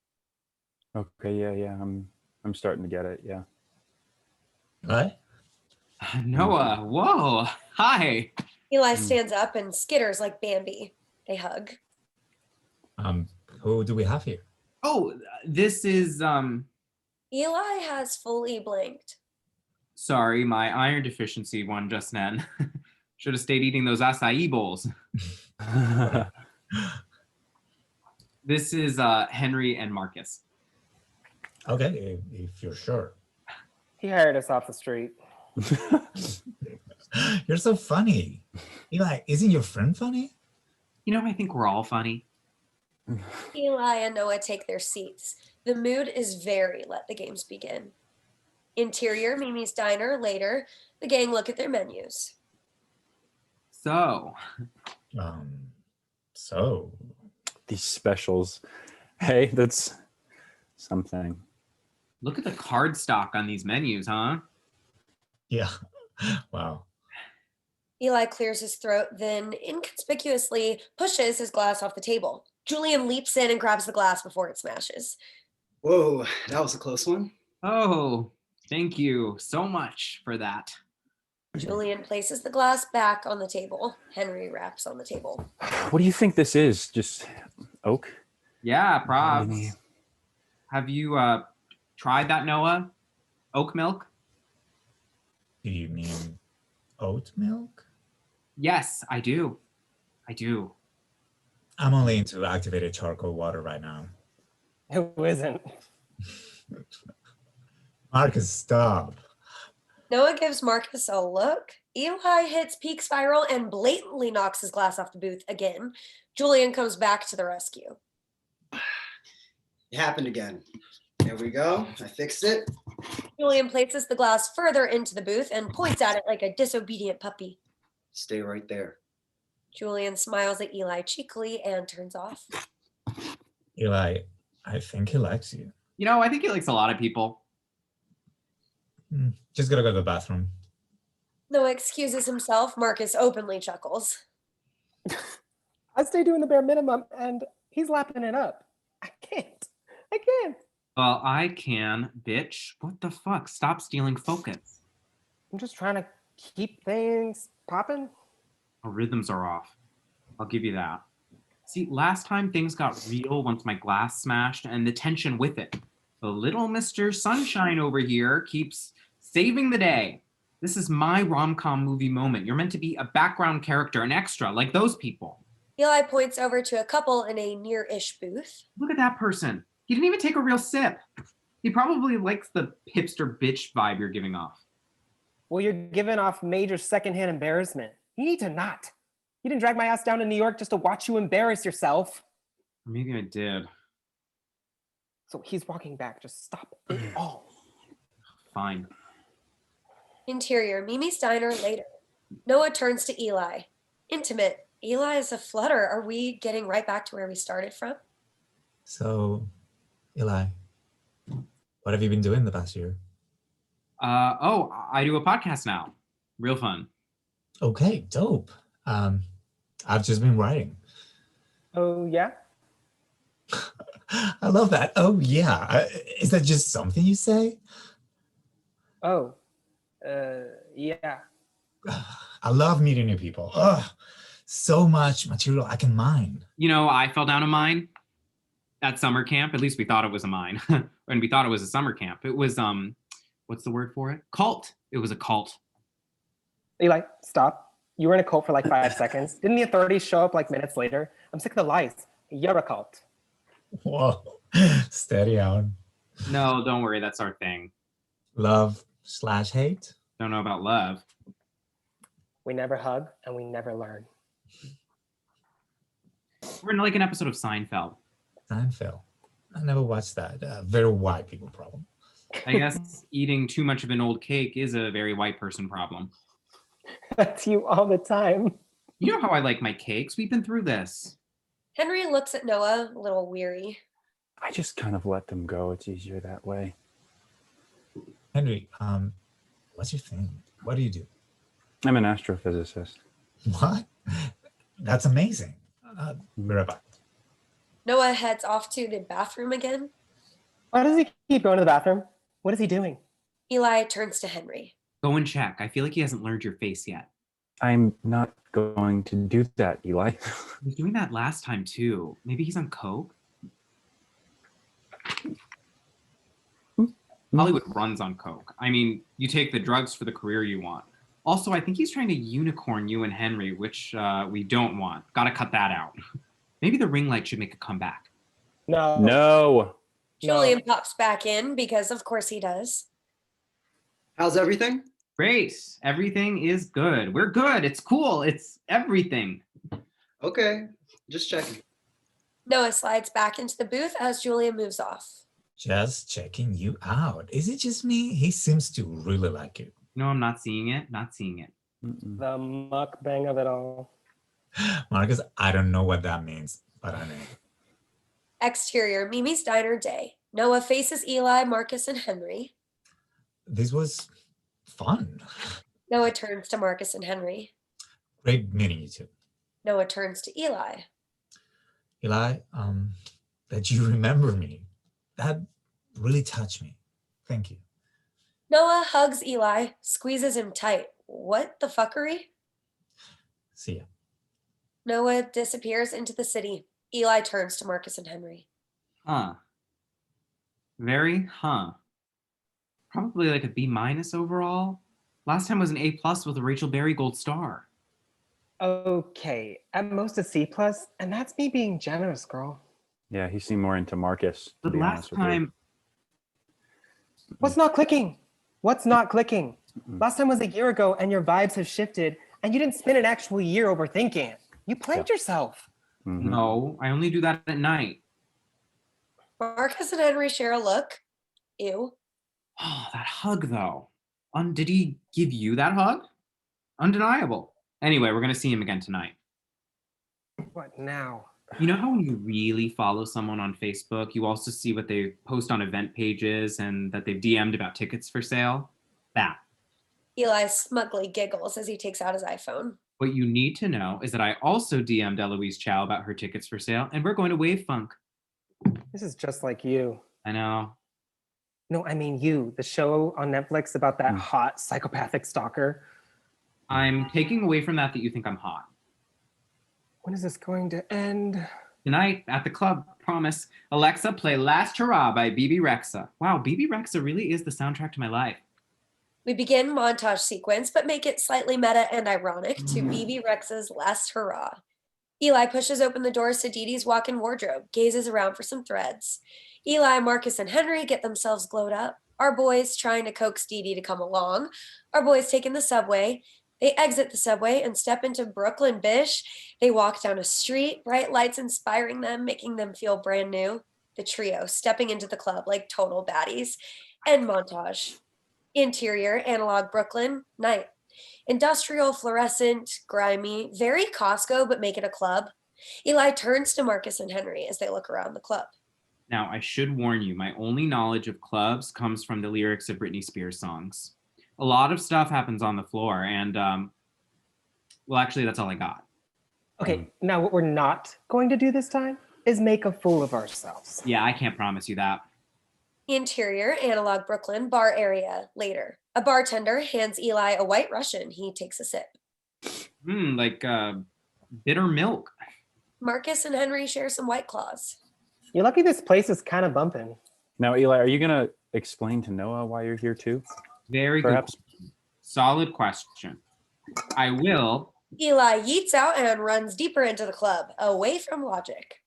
Okay, yeah. I'm starting to get it, yeah. What? Noah, whoa, hi. Eli stands up and skitters like Bambi. They hug. Who do we have here? Oh, this is, Eli has fully blinked. Sorry, my iron deficiency one just then. Should have stayed eating those acai bowls. This is Henry and Marcus. Okay, if you're sure. He hired us off the street. You're so funny. Eli, isn't your friend funny? You know, I think we're all funny. Eli and Noah take their seats. The mood is very let the games begin. Interior, Mimi's Diner, later. The gang look at their menus. So. These specials. Hey, that's something. Look at the card stock on these menus, huh? Yeah. Wow. Eli clears his throat, then inconspicuously pushes his glass off the table. Julian leaps in and grabs the glass before it smashes. Whoa, that was a close one. Oh, thank you so much for that. Julian places the glass back on the table. Henry raps on the table. What do you think this is? Just oak? Yeah, props. Have you tried that, Noah? Oak milk? Do you mean oat milk? Yes, I do. I'm only into activated charcoal water right now. Who isn't? Marcus, stop. Noah gives Marcus a look. Eli hits peak spiral and blatantly knocks his glass off the booth again. Julian comes back to the rescue. It happened again. There we go. I fixed it. Julian places the glass further into the booth and points at it like a disobedient puppy. Stay right there. Julian smiles at Eli cheekily and turns off. Eli, I think he likes you. You know, I think he likes a lot of people. Just gotta go to the bathroom. Noah excuses himself. Marcus openly chuckles. I stay doing the bare minimum, and he's lapping it up. I can't. Well, I can, bitch. What the fuck? Stop stealing focus. I'm just trying to keep things popping. Our rhythms are off. I'll give you that. See, last time things got real once my glass smashed and the tension with it. The little Mr. Sunshine over here keeps saving the day. This is my rom-com movie moment. You're meant to be a background character, an extra, like those people. Eli points over to a couple in a near-ish booth. Look at that person. He didn't even take a real sip. He probably likes the hipster bitch vibe you're giving off. Well, you're giving off major secondhand embarrassment. You need to not. You didn't drag my ass down to New York just to watch you embarrass yourself. Maybe I did. So he's walking back. Just stop it all. Fine. Interior, Mimi's Diner, later. Noah turns to Eli. Intimate. Eli is a flutter. Are we getting right back to where we started from? So, Eli, what have you been doing the past year? I do a podcast now. Real fun. Okay, dope. I've just been writing. Oh, yeah? I love that. Oh, yeah. Is that just something you say? Oh, yeah. I love meeting new people. Ugh, so much material I can mine. You know, I fell down a mine at summer camp. At least we thought it was a mine. And we thought it was a summer camp. It was, what's the word for it? Cult. It was a cult. Eli, stop. You were in a cult for like 5 seconds. Didn't the authorities show up like minutes later? I'm sick of the lies. You're a cult. Whoa, steady on. No, don't worry. That's our thing. Love/hate? Don't know about love. We never hug and we never learn. We're in like an episode of Seinfeld. Seinfeld. I never watched that. Very white people problem. I guess eating too much of an old cake is a very white person problem. That's you all the time. You know how I like my cakes? We've been through this. Henry looks at Noah, a little weary. I just kind of let them go. It's easier that way. Henry, what's your thing? What do you do? I'm an astrophysicist. What? That's amazing. Be right back. Noah heads off to the bathroom again. Why does he keep going to the bathroom? What is he doing? Eli turns to Henry. Go and check. I feel like he hasn't learned your face yet. I'm not going to do that, Eli. He was doing that last time too. Maybe he's on coke? Hollywood runs on coke. I mean, you take the drugs for the career you want. Also, I think he's trying to unicorn you and Henry, which we don't want. Gotta cut that out. Maybe the ring light should make a comeback. No. No. Julian pops back in because of course he does. How's everything? Great. Everything is good. We're good. It's cool. It's everything. Okay, just checking. Noah slides back into the booth as Julian moves off. Just checking you out. Is it just me? He seems to really like you. No, I'm not seeing it. Not seeing it. The mukbang of it all. Marcus, I don't know what that means, but I mean. Exterior, Mimi's Diner Day. Noah faces Eli, Marcus, and Henry. This was fun. Noah turns to Marcus and Henry. Great meeting you two. Noah turns to Eli. Eli, that you remember me. That really touched me. Thank you. Noah hugs Eli, squeezes him tight. What the fuckery? See ya. Noah disappears into the city. Eli turns to Marcus and Henry. Huh. Very, Probably like a B- overall. Last time was an A+ with a Rachel Berry gold star. Okay, at most a C+, and that's me being generous, girl. Yeah, he seemed more into Marcus. But last time... What's not clicking? What's not clicking? Last time was a year ago and your vibes have shifted and you didn't spend an actual year overthinking it. You played yourself. Mm-hmm. No, I only do that at night. Marcus and Henry share a look. Ew. Oh, that hug though. Did he give you that hug? Undeniable. Anyway, we're going to see him again tonight. What now? You know how when you really follow someone on Facebook, you also see what they post on event pages and that they've DM'd about tickets for sale? That. Eli smugly giggles as he takes out his iPhone. What you need to know is that I also DM'd Eloise Chow about her tickets for sale, and we're going to Wave Funk. This is just like you. I know. No, I mean you, the show on Netflix about that hot psychopathic stalker. I'm taking away from that you think I'm hot. When is this going to end? Tonight at the club, promise. Alexa, play Last Hurrah by BB Rexa. Wow, BB Rexa really is the soundtrack to my life. We begin montage sequence, but make it slightly meta and ironic to BB Rex's Last Hurrah. Eli pushes open the doors to Didi's walk-in wardrobe, gazes around for some threads. Eli, Marcus, and Henry get themselves glowed up. Our boys trying to coax Didi to come along. Our boys taking the subway. They exit the subway and step into Brooklyn Bish. They walk down a street, bright lights inspiring them, making them feel brand new. The trio stepping into the club like total baddies. End montage. Interior, analog Brooklyn, night. Industrial, fluorescent, grimy, very Costco, but make it a club. Eli turns to Marcus and Henry as they look around the club. Now, I should warn you, my only knowledge of clubs comes from the lyrics of Britney Spears songs. A lot of stuff happens on the floor, and, well, actually, that's all I got. Okay, now what we're not going to do this time is make a fool of ourselves. Yeah, I can't promise you that. Interior, Analog Brooklyn, bar area, later. A bartender hands Eli a White Russian. He takes a sip. Like bitter milk. Marcus and Henry share some White Claws. You're lucky this place is kind of bumping. Now, Eli, are you going to explain to Noah why you're here too? Very Perhaps? good question. Solid question. I will. Eli yeets out and runs deeper into the club, away from logic.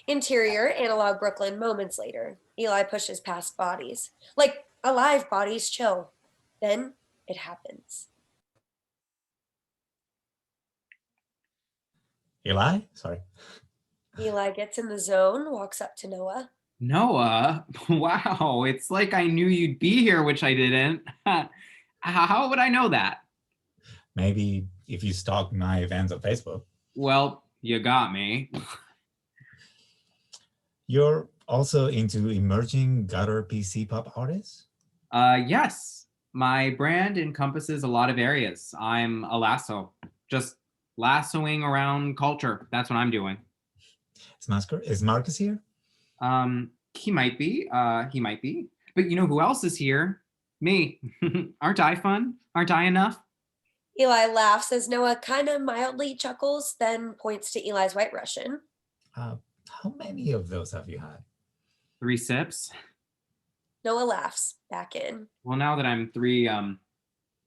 Interior, Analog Brooklyn, moments later. Eli pushes past bodies. Like alive bodies chill. Then it happens. Eli? Sorry. Eli gets in the zone, walks up to Noah. Noah? Wow, it's like I knew you'd be here, which I didn't. How would I know that? Maybe if you stalk my events on Facebook. Well, you got me. You're also into emerging gutter PC pop artists? Yes. My brand encompasses a lot of areas. I'm a lasso, just lassoing around culture. That's what I'm doing. Is Marcus here? He might be. But you know who else is here? Me. Aren't I fun? Aren't I enough? Eli laughs as Noah kind of mildly chuckles, then points to Eli's White Russian. How many of those have you had? 3 sips. Noah laughs, back in. Well, now that I'm 3,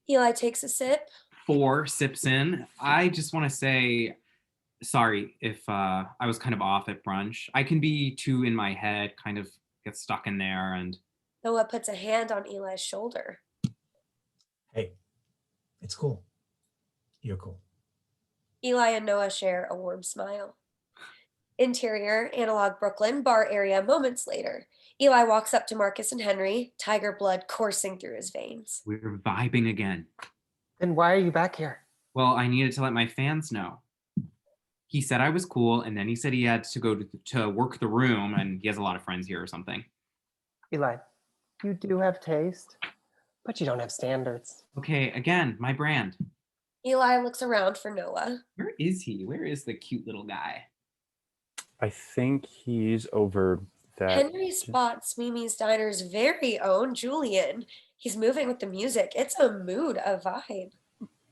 Eli takes a sip. 4 sips in, I just want to say sorry if I was kind of off at brunch. I can be too in my head, kind of get stuck in there, and Noah puts a hand on Eli's shoulder. Hey, it's cool. You're cool. Eli and Noah share a warm smile. Interior, Analog Brooklyn, bar area, moments later. Eli walks up to Marcus and Henry, tiger blood coursing through his veins. we're vibing again. Then why are you back here? Well, I needed to let my fans know. He said I was cool, and then he said he had to go to work the room, and he has a lot of friends here or something. Eli, you do have taste, but you don't have standards. Okay, again, my brand. Eli looks around for Noah. Where is he? Where is the cute little guy? I think he's over that. Henry spots Mimi's Diner's very own Julian. He's moving with the music. It's a mood, a vibe.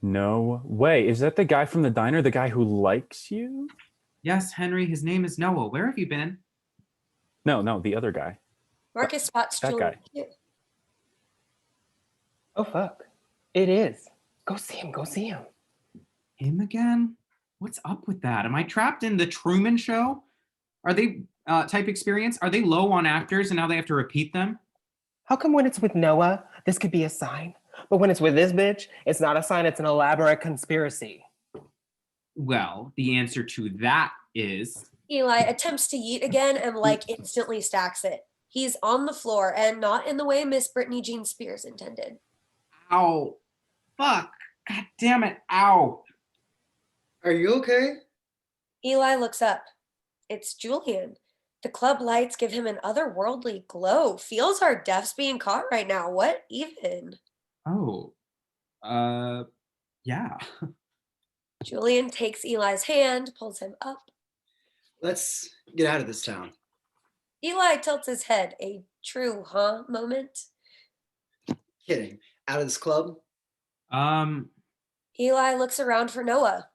No way. Is that the guy from the diner? The guy who likes you? Yes, Henry, his name is Noah. Where have you been? No, the other guy. Marcus spots That Julian guy. too. Oh, fuck. It is. Go see him. Him again? What's up with that? Am I trapped in the Truman Show? Are they type experience? Are they low on actors and now they have to repeat them? How come when it's with Noah, this could be a sign? But when it's with this bitch, it's not a sign, it's an elaborate conspiracy. Well, the answer to that is... Eli attempts to yeet again and instantly stacks it. He's on the floor and not in the way Miss Brittany Jean Spears intended. Ow. Fuck. God damn it. Ow. Are you okay? Eli looks up. It's Julian. The club lights give him an otherworldly glow. Feels our deaths being caught right now. What even? Oh. Yeah. Julian takes Eli's hand, pulls him up. Let's get out of this town. Eli tilts his head, a true huh moment. Kidding. Out of this club? Eli looks around for Noah.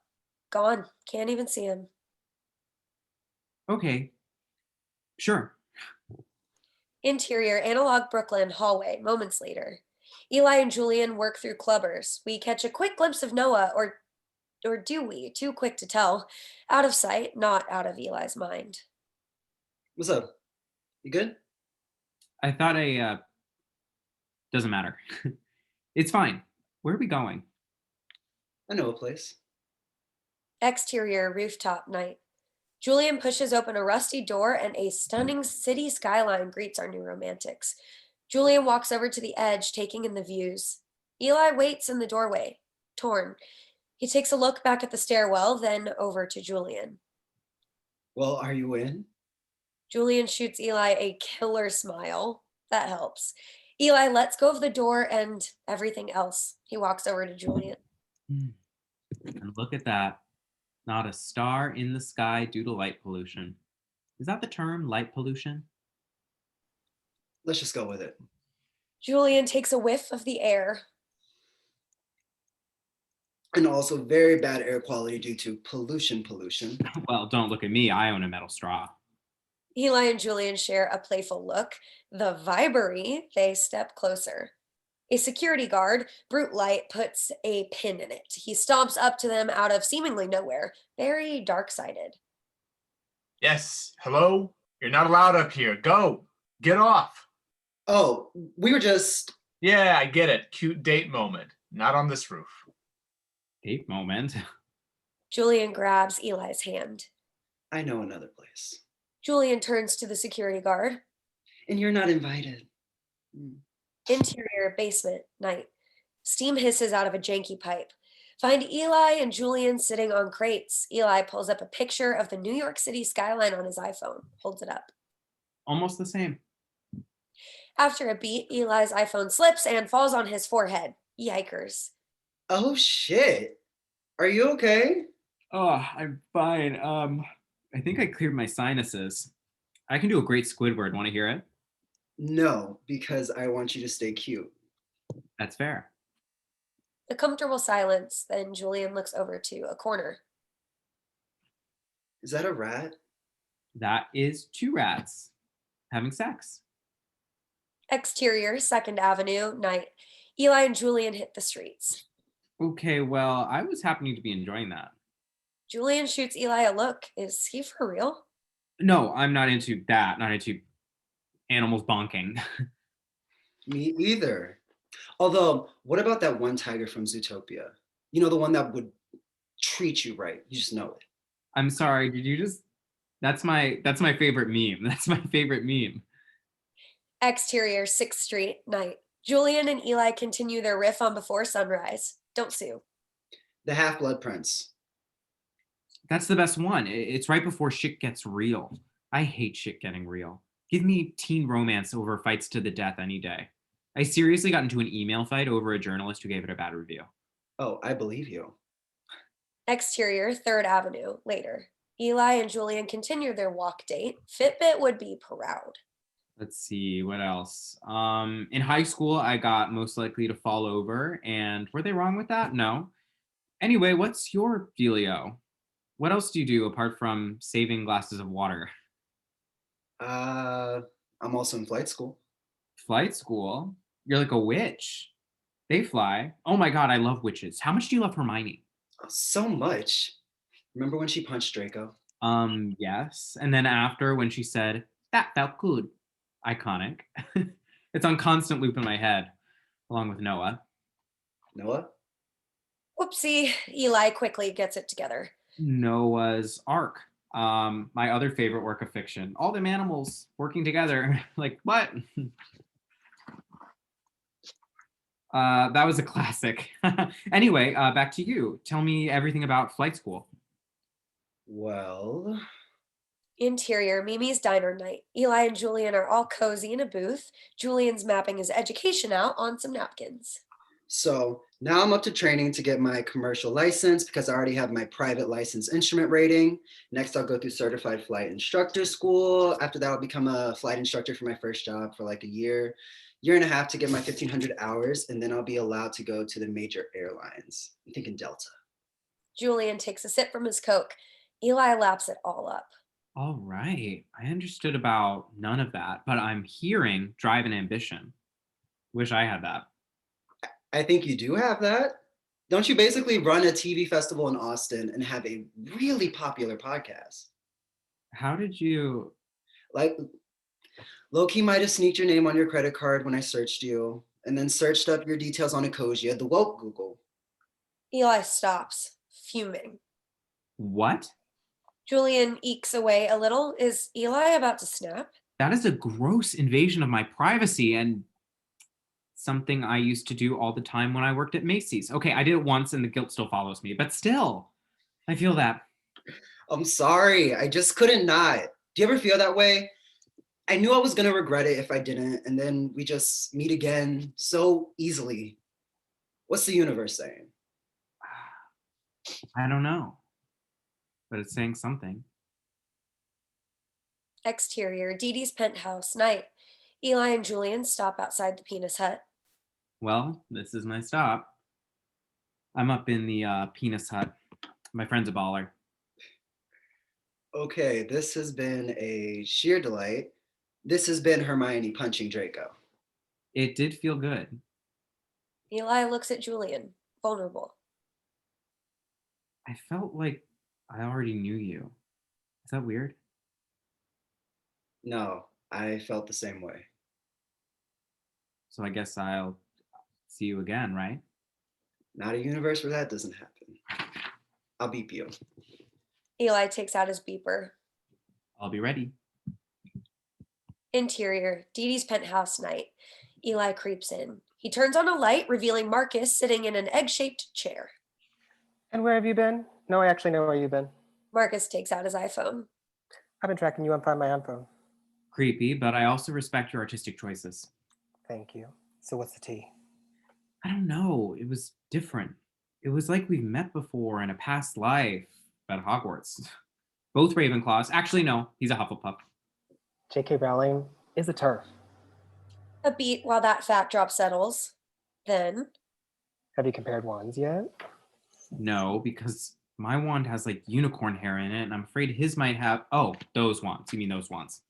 Gone. Can't even see him. Okay. Sure. Interior, Analog Brooklyn, hallway, moments later. Eli and Julian work through clubbers. We catch a quick glimpse of Noah, or do we? Too quick to tell. Out of sight, not out of Eli's mind. What's up? You good? I thought doesn't matter. It's fine. Where are we going? I know a place. Exterior, rooftop, night. Julian pushes open a rusty door and a stunning city skyline greets our new romantics. Julian walks over to the edge, taking in the views. Eli waits in the doorway, torn. He takes a look back at the stairwell, then over to Julian. Well, are you in? Julian shoots Eli a killer smile. That helps. Eli lets go of the door and everything else. He walks over to Julian. And look at that. Not a star in the sky due to light pollution. Is that the term, light pollution? Let's just go with it. Julian takes a whiff of the air. And also very bad air quality due to pollution. Well, don't look at me. I own a metal straw. Eli and Julian share a playful look. The vibery, they step closer. A security guard, Brute Light, puts a pin in it. He stomps up to them out of seemingly nowhere, very dark-sided. Yes, hello? You're not allowed up here. Go. Get off. Oh, we were just... Yeah, I get it. Cute date moment. Not on this roof. Date moment? Julian grabs Eli's hand. I know another place. Julian turns to the security guard. And you're not invited. Interior basement, night. Steam hisses out of a janky pipe. Find Eli and Julian sitting on crates. Eli pulls up a picture of the New York City skyline on his iPhone, holds it up. Almost the same. After a beat, Eli's iPhone slips and falls on his forehead. Yikers. Oh shit. Are you okay? Oh, I'm fine. I think I cleared my sinuses. I can do a great Squidward. Want to hear it? No, because I want you to stay cute. That's fair. A comfortable silence, then Julian looks over to a corner. Is that a rat? That is two rats having sex. Exterior, 2nd Avenue, night. Eli and Julian hit the streets. Okay, well, I was happening to be enjoying that. Julian shoots Eli a look. Is he for real? No, I'm not into that. Not into animals bonking. Me either. Although, what about that one tiger from Zootopia? You know, the one that would treat you right. You just know it. I'm sorry, did you just... That's my favorite meme. That's my favorite meme. Exterior, 6th Street, night. Julian and Eli continue their riff on Before Sunrise. Don't sue. The Half-Blood Prince. That's the best one. It's right before shit gets real. I hate shit getting real. Give me teen romance over fights to the death any day. I seriously got into an email fight over a journalist who gave it a bad review. Oh, I believe you. Exterior, 3rd Avenue, later. Eli and Julian continue their walk date. Fitbit would be proud. Let's see, what else? In high school, I got Most Likely to Fall Over, and were they wrong with that? No. Anyway, what's your dealio? What else do you do apart from saving glasses of water? I'm also in flight school. Flight school? You're like a witch. They fly. Oh my God, I love witches. How much do you love Hermione? Oh, so much. Remember when she punched Draco? Yes. And then after when she said, that felt good. Iconic. It's on constant loop in my head, along with Noah. Noah? Whoopsie. Eli quickly gets it together. Noah's Ark. My other favorite work of fiction. All them animals working together. Like, what? That was a classic. Anyway, back to you. Tell me everything about flight school. Well... Interior, Mimi's diner night. Eli and Julian are all cozy in a booth. Julian's mapping his education out on some napkins. So now I'm up to training to get my commercial license because I already have my private license instrument rating. Next, I'll go through certified flight instructor school. After that, I'll become a flight instructor for my first job for like a year and a half to get my 1,500 hours. And then I'll be allowed to go to the major airlines. I'm thinking Delta. Julian takes a sip from his Coke. Eli laps it all up. All right. I understood about none of that, but I'm hearing drive and ambition. Wish I had that. I think you do have that. Don't you basically run a TV festival in Austin and have a really popular podcast? How did you... Like, low-key might have sneaked your name on your credit card when I searched you, and then searched up your details on Ecosia, the woke Google. Eli stops, fuming. What? Julian ekes away a little. Is Eli about to snap? That is a gross invasion of my privacy and something I used to do all the time when I worked at Macy's. Okay, I did it once and the guilt still follows me, but still, I feel that. I'm sorry, I just couldn't not. Do you ever feel that way? I knew I was gonna regret it if I didn't, and then we just meet again so easily. What's the universe saying? I don't know, but it's saying something. Exterior, Didi's penthouse, night. Eli and Julian stop outside the penis hut. Well, this is my stop. I'm up in the penis hut. My friend's a baller. Okay, this has been a sheer delight. This has been Hermione punching Draco. It did feel good. Eli looks at Julian, vulnerable. I felt like I already knew you. Is that weird? No, I felt the same way. So I guess I'll see you again, right? Not a universe where that doesn't happen. I'll beep you. Eli takes out his beeper. I'll be ready. Interior, Didi's penthouse, night. Eli creeps in. He turns on a light, revealing Marcus sitting in an egg-shaped chair. And where have you been? No, I actually know where you've been. Marcus takes out his iPhone. I've been tracking you on Find My iPhone. Creepy, but I also respect your artistic choices. Thank you. So what's the tea? I don't know. It was different. It was like we've met before in a past life at Hogwarts. Both Ravenclaws. Actually, no, he's a Hufflepuff. J.K. Rowling is a turf. A beat while that fat drop settles. Then, Have you compared wands yet? No, because my wand has like unicorn hair in it, and I'm afraid his might have. Oh, those wands. You mean those wands?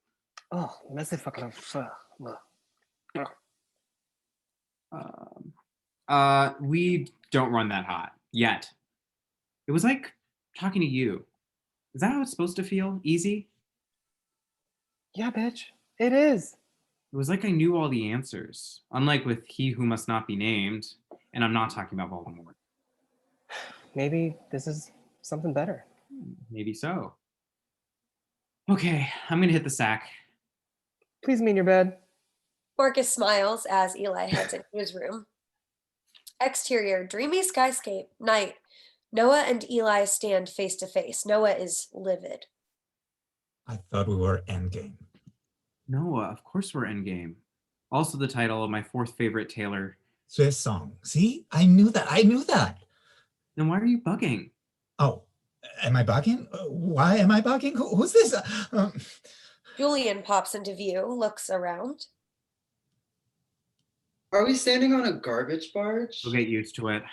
Oh, merci fucking. We don't run that hot yet. It was like talking to you. Is that how it's supposed to feel? Easy? Yeah, bitch. It is. It was like I knew all the answers, unlike with He Who Must Not Be Named, and I'm not talking about Voldemort. Maybe this is something better. Maybe so. Okay, I'm gonna hit the sack. Please mean your bed. Marcus smiles as Eli heads into his room. Exterior, dreamy skyscape, night. Noah and Eli stand face to face. Noah is livid. I thought we were endgame. Noah, of course we're Endgame. Also the title of my fourth favorite Taylor. Swift song. See, I knew that. I knew that. Then why are you bugging? Oh, am I bugging? Why am I bugging? Who's this? Julian pops into view, looks around. Are we standing on a garbage barge? You'll get used to it.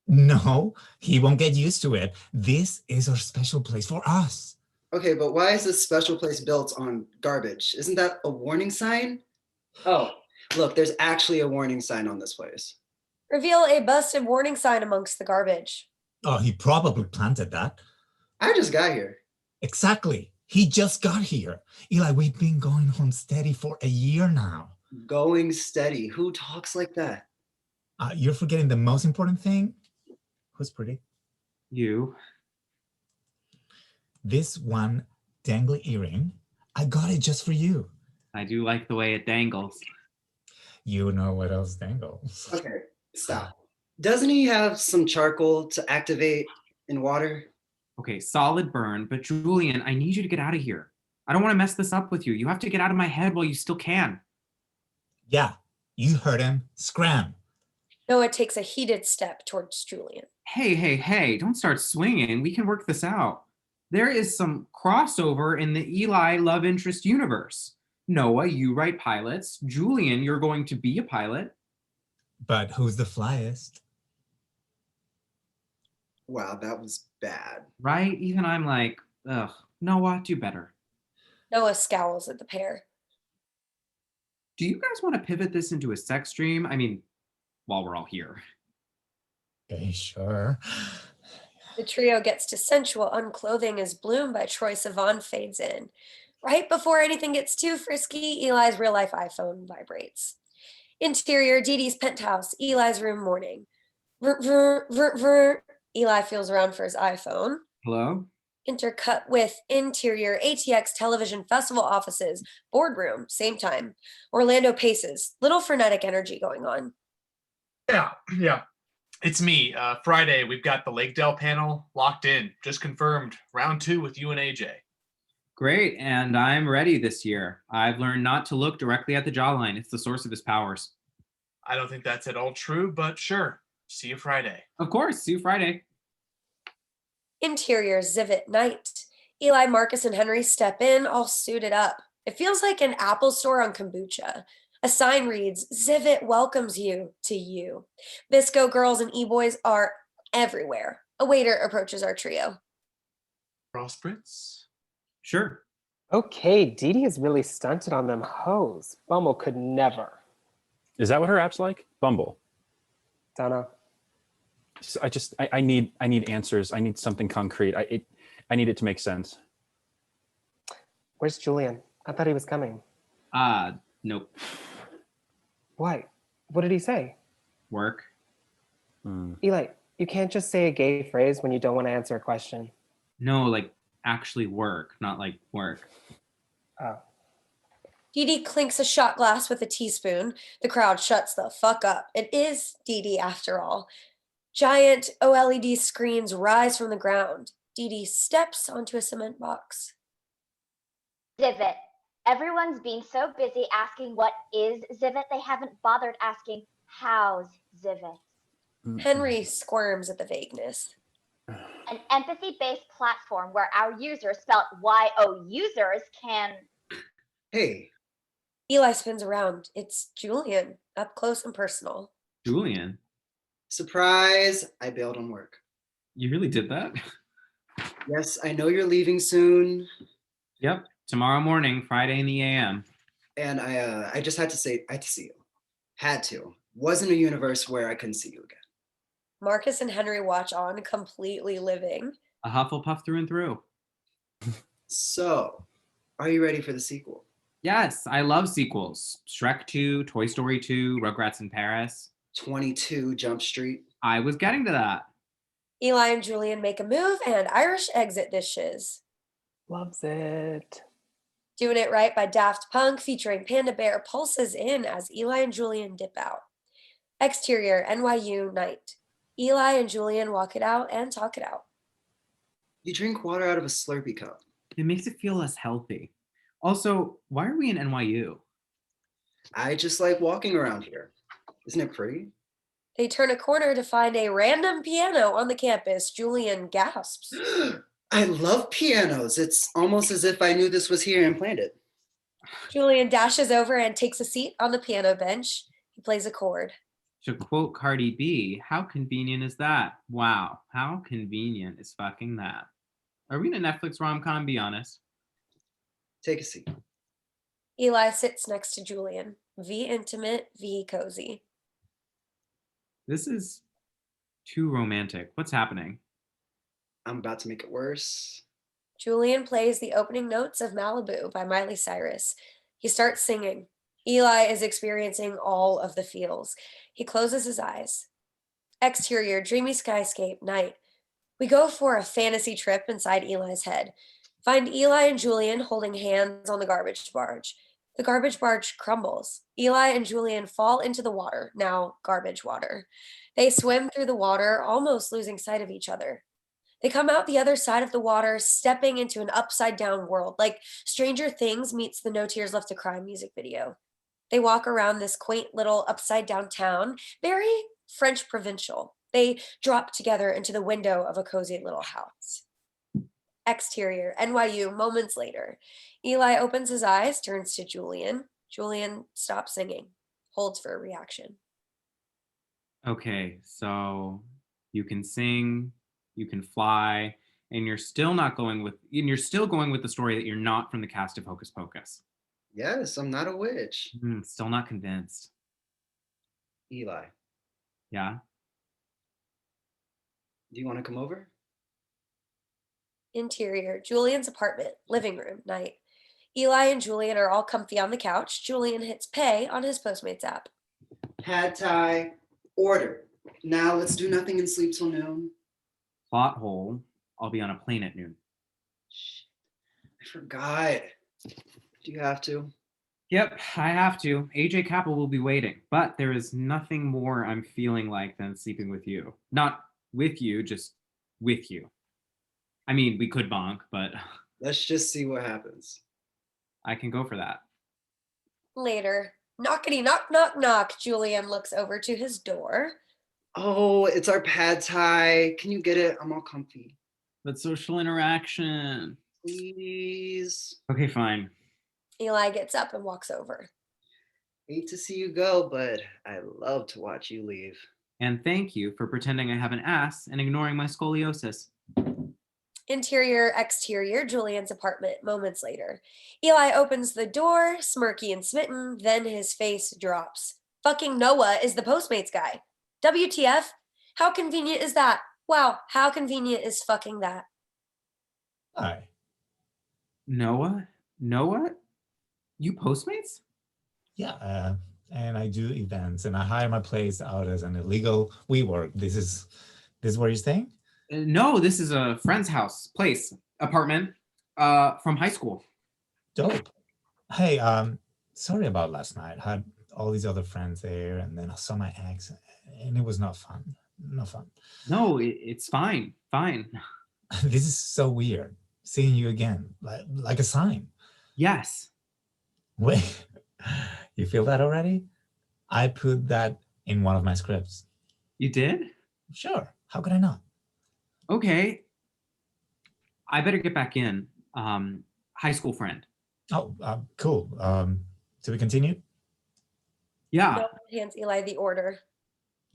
No, he won't get used to it. This is our special place for us. Okay, but why is this special place built on garbage? Isn't that a warning sign? Oh, look, there's actually a warning sign on this place. Reveal a busted warning sign amongst the garbage. Oh, he probably planted that. I just got here. Exactly. He just got here. Eli, we've been going home steady for a year now. Going steady. Who talks like that? You're forgetting the most important thing. Who's pretty? You. This one dangly earring, I got it just for you. I do like the way it dangles. You know what else dangles. Okay, stop. Doesn't he have some charcoal to activate in water? Okay, solid burn, but Julian, I need you to get out of here. I don't want to mess this up with you. You have to get out of my head while you still can. Yeah, you heard him. Scram. Noah takes a heated step towards Julian. Hey, don't start swinging. We can work this out. There is some crossover in the Eli love interest universe. Noah, you write pilots. Julian, you're going to be a pilot. But who's the flyest? Wow, that was bad. Right? Even I'm like, ugh, Noah, do better. Noah scowls at the pair. Do you guys want to pivot this into a sex dream? I mean, while we're all here. Okay, sure. The trio gets to sensual unclothing as Bloom by Troye Sivan fades in. Right before anything gets too frisky, Eli's real-life iPhone vibrates. Interior, Didi's penthouse, Eli's room morning. Eli feels around for his iPhone. Hello? Intercut with interior ATX television festival offices, boardroom, same time. Orlando paces, little frenetic energy going on. Yeah. It's me. Friday, we've got the Lakedale panel locked in. Just confirmed. Round 2 with you and AJ. Great, and I'm ready this year. I've learned not to look directly at the jawline. It's the source of his powers. I don't think that's at all true, but sure. See you Friday. Of course, see you Friday. Interior Zivit night. Eli, Marcus, and Henry step in, all suited up. It feels like an Apple store on kombucha. A sign reads, Zivit welcomes you to you. Bisco girls and e-boys are everywhere. A waiter approaches our trio. Raw spritz? Sure. Okay, Didi is really stunted on them hoes. Bumble could never. Is that what her app's like? Bumble. Don't know. I need answers. I need something concrete. I need it to make sense. Where's Julian? I thought he was coming. Nope. Why? What did he say? Work. Eli, you can't just say a gay phrase when you don't want to answer a question. No, like actually work, not like work. Oh. Didi clinks a shot glass with a teaspoon. The crowd shuts the fuck up. It is Didi after all. Giant OLED screens rise from the ground. Didi steps onto a cement box. Zivit. Everyone's been so busy asking what is Zivit, they haven't bothered asking how's Zivit. Henry squirms at the vagueness. An empathy-based platform where our users, spelled Y-O users, can... Hey. Eli spins around. It's Julian, up close and personal. Julian? Surprise, I bailed on work. You really did that? Yes, I know you're leaving soon. Yep, tomorrow morning, Friday in the AM. And I just had to see you. Had to. Wasn't a universe where I couldn't see you again. Marcus and Henry watch on, completely living. A Hufflepuff through and through. So, are you ready for the sequel? Yes, I love sequels. Shrek 2, Toy Story 2, Rugrats in Paris. 22 Jump Street. I was getting to that. Eli and Julian make a move and Irish exit dishes. Loves it. Doing It Right by Daft Punk featuring Panda Bear pulses in as Eli and Julian dip out. Exterior NYU night. Eli and Julian walk it out and talk it out. You drink water out of a Slurpee cup. It makes it feel less healthy. Also, why are we in NYU? I just like walking around here. Isn't it pretty? They turn a corner to find a random piano on the campus. Julian gasps. I love pianos. It's almost as if I knew this was here and planned it. Julian dashes over and takes a seat on the piano bench. He plays a chord. To quote Cardi B, how convenient is that? Wow, how convenient is fucking that? Are we in a Netflix rom-com? Be honest. Take a seat. Eli sits next to Julian. V intimate, V cozy. This is too romantic. What's happening? I'm about to make it worse. Julian plays the opening notes of Malibu by Miley Cyrus. He starts singing. Eli is experiencing all of the feels. He closes his eyes. Exterior, dreamy skyscape, night. We go for a fantasy trip inside Eli's head. Find Eli and Julian holding hands on the garbage barge. The garbage barge crumbles. Eli and Julian fall into the water, now garbage water. They swim through the water, almost losing sight of each other. They come out the other side of the water, stepping into an upside-down world, like Stranger Things meets the No Tears Left to Cry music video. They walk around this quaint little upside-down town, very French provincial. They drop together into the window of a cozy little house. Exterior, NYU, moments later. Eli opens his eyes, turns to Julian. Julian stops singing, holds for a reaction. Okay, so you can sing, you can fly, and you're still going with the story that you're not from the cast of Hocus Pocus. Yes, I'm not a witch. Still not convinced. Eli, Yeah? do you want to come over? Interior, Julian's apartment, living room, night. Eli and Julian are all comfy on the couch. Julian hits pay on his Postmates app. Pad Thai, order. Now let's do nothing and sleep till noon. Plot hole, I'll be on a plane at noon. I forgot. Do you have to? Yep, I have to. AJ Kappa will be waiting, but there is nothing more I'm feeling like than sleeping with you. Not with you, just with you. I mean, we could bonk, but Let's just see what happens. I can go for that. Later. Knockety knock knock knock. Julian looks over to his door. Oh, it's our pad thai. Can you get it? I'm all comfy. But social interaction. Please. Okay, fine. Eli gets up and walks over. Hate to see you go, but I love to watch you leave. And thank you for pretending I have an ass and ignoring my scoliosis. Interior, exterior, Julian's apartment, moments later. Eli opens the door, smirky and smitten, then his face drops. Fucking Noah is the Postmates guy. WTF? How convenient is that? Wow, how convenient is fucking that? Hi. Noah? You Postmates? Yeah, and I do events, and I hire my place out as an illegal WeWork. This is where you're staying? No, this is a friend's house, apartment, from high school. Dope. Hey, sorry about last night. I had all these other friends there, and then I saw my ex, and it was not fun. No fun. No, it's fine. This is so weird. Seeing you again, like a sign. Yes. Wait, you feel that already? I put that in one of my scripts. You did? Sure. How could I not? Okay. I better get back in. High school friend. Oh, cool. So we continue? Yeah. Noah hands Eli the order.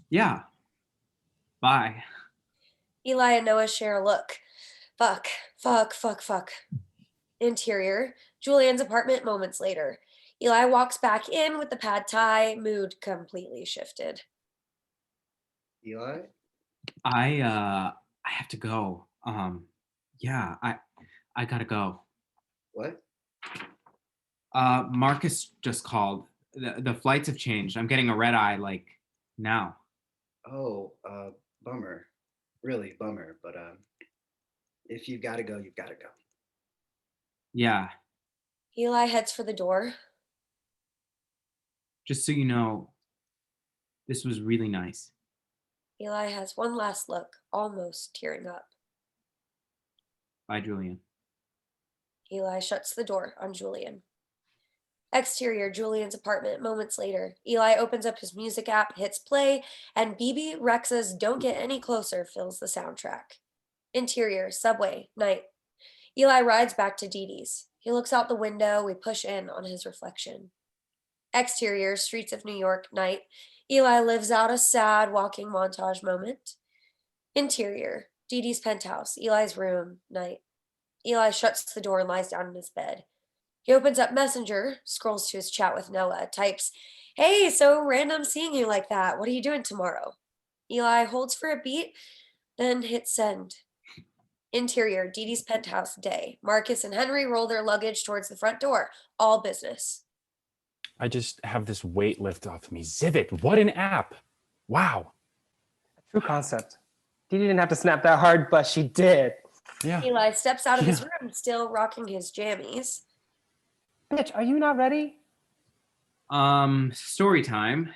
Yeah. Bye. Eli and Noah share a look. Fuck. Interior, Julian's apartment, moments later. Eli walks back in with the pad thai, mood completely shifted. Eli? I have to go. Yeah, I gotta go. What? Marcus just called. The flights have changed. I'm getting a red eye like now. Oh, bummer. Really bummer, but if you gotta go, you've gotta go. Yeah. Eli heads for the door. Just so you know, this was really nice. Eli has one last look, almost tearing up. Bye, Julian. Eli shuts the door on Julian. Exterior, Julian's apartment, moments later. Eli opens up his music app, hits play, and BB Rexha's Don't Get Any Closer fills the soundtrack. Interior, subway, night. Eli rides back to Didi's. He looks out the window. We push in on his reflection. Exterior, streets of New York, night. Eli lives out a sad walking montage moment. Interior, Didi's penthouse, Eli's room, night. Eli shuts the door and lies down in his bed. He opens up Messenger, scrolls to his chat with Noah, types, "Hey, so random seeing you like that. What are you doing tomorrow?" Eli holds for a beat, then hits send. Interior, Didi's penthouse, day. Marcus and Henry roll their luggage towards the front door. All business. I just have this weight lift off me. Zivit, what an app. Wow. True concept. Didi didn't have to snap that hard, but she did. Yeah. Eli steps out of his room, still rocking his jammies. Bitch, are you not ready? Story time.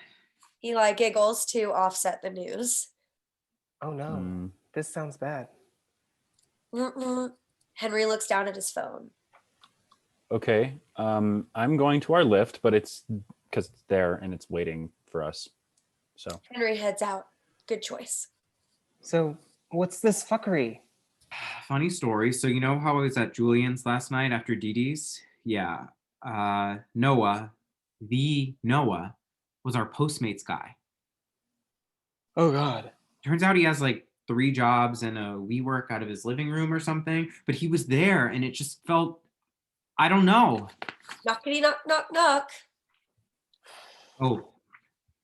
Eli giggles to offset the news. Oh no, this sounds bad. Henry looks down at his phone. Okay, I'm going to our lift, but it's because it's there and it's waiting for us. So Henry heads out. Good choice. So what's this fuckery? Funny story. So you know how I was at Julian's last night after Didi's? Yeah. Noah, was our Postmates guy. Oh God. Turns out he has like 3 jobs and a WeWork out of his living room or something, but he was there and it just felt, I don't know. Knockity knock knock knock. Oh,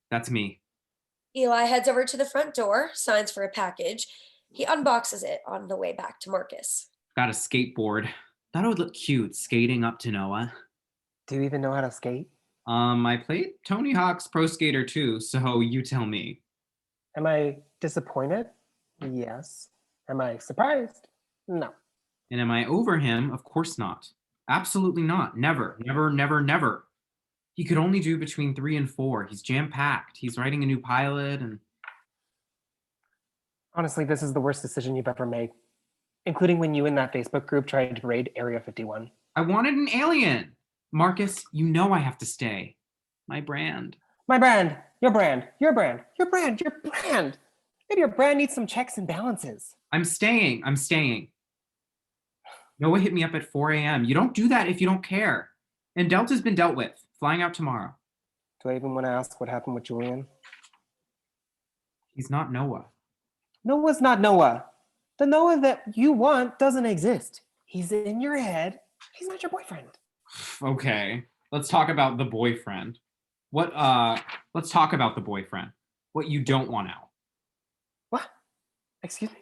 that's me. Eli heads over to the front door, signs for a package. He unboxes it on the way back to Marcus. Got a skateboard. Thought it would look cute skating up to Noah. Do you even know how to skate? I played Tony Hawk's Pro Skater 2, so you tell me. Am I disappointed? Yes. Am I surprised? No. And am I over him? Of course not. Absolutely not. Never, never, never, never. He could only do between 3 and 4. He's jam-packed. He's writing a new pilot and... Honestly, this is the worst decision you've ever made. including when you and that Facebook group tried to raid Area 51. I wanted an alien. Marcus, you know I have to stay. My brand. My brand, your brand, your brand, your brand, your brand. Maybe your brand needs some checks and balances. I'm staying. Noah hit me up at 4 a.m. You don't do that if you don't care. And Delta's been dealt with. Flying out tomorrow. Do I even want to ask what happened with Julian? He's not Noah. Noah's not Noah. The Noah that you want doesn't exist. He's in your head. He's not your boyfriend. Okay, let's talk about the boyfriend. Let's talk about the boyfriend. What you don't want out. What? Excuse me?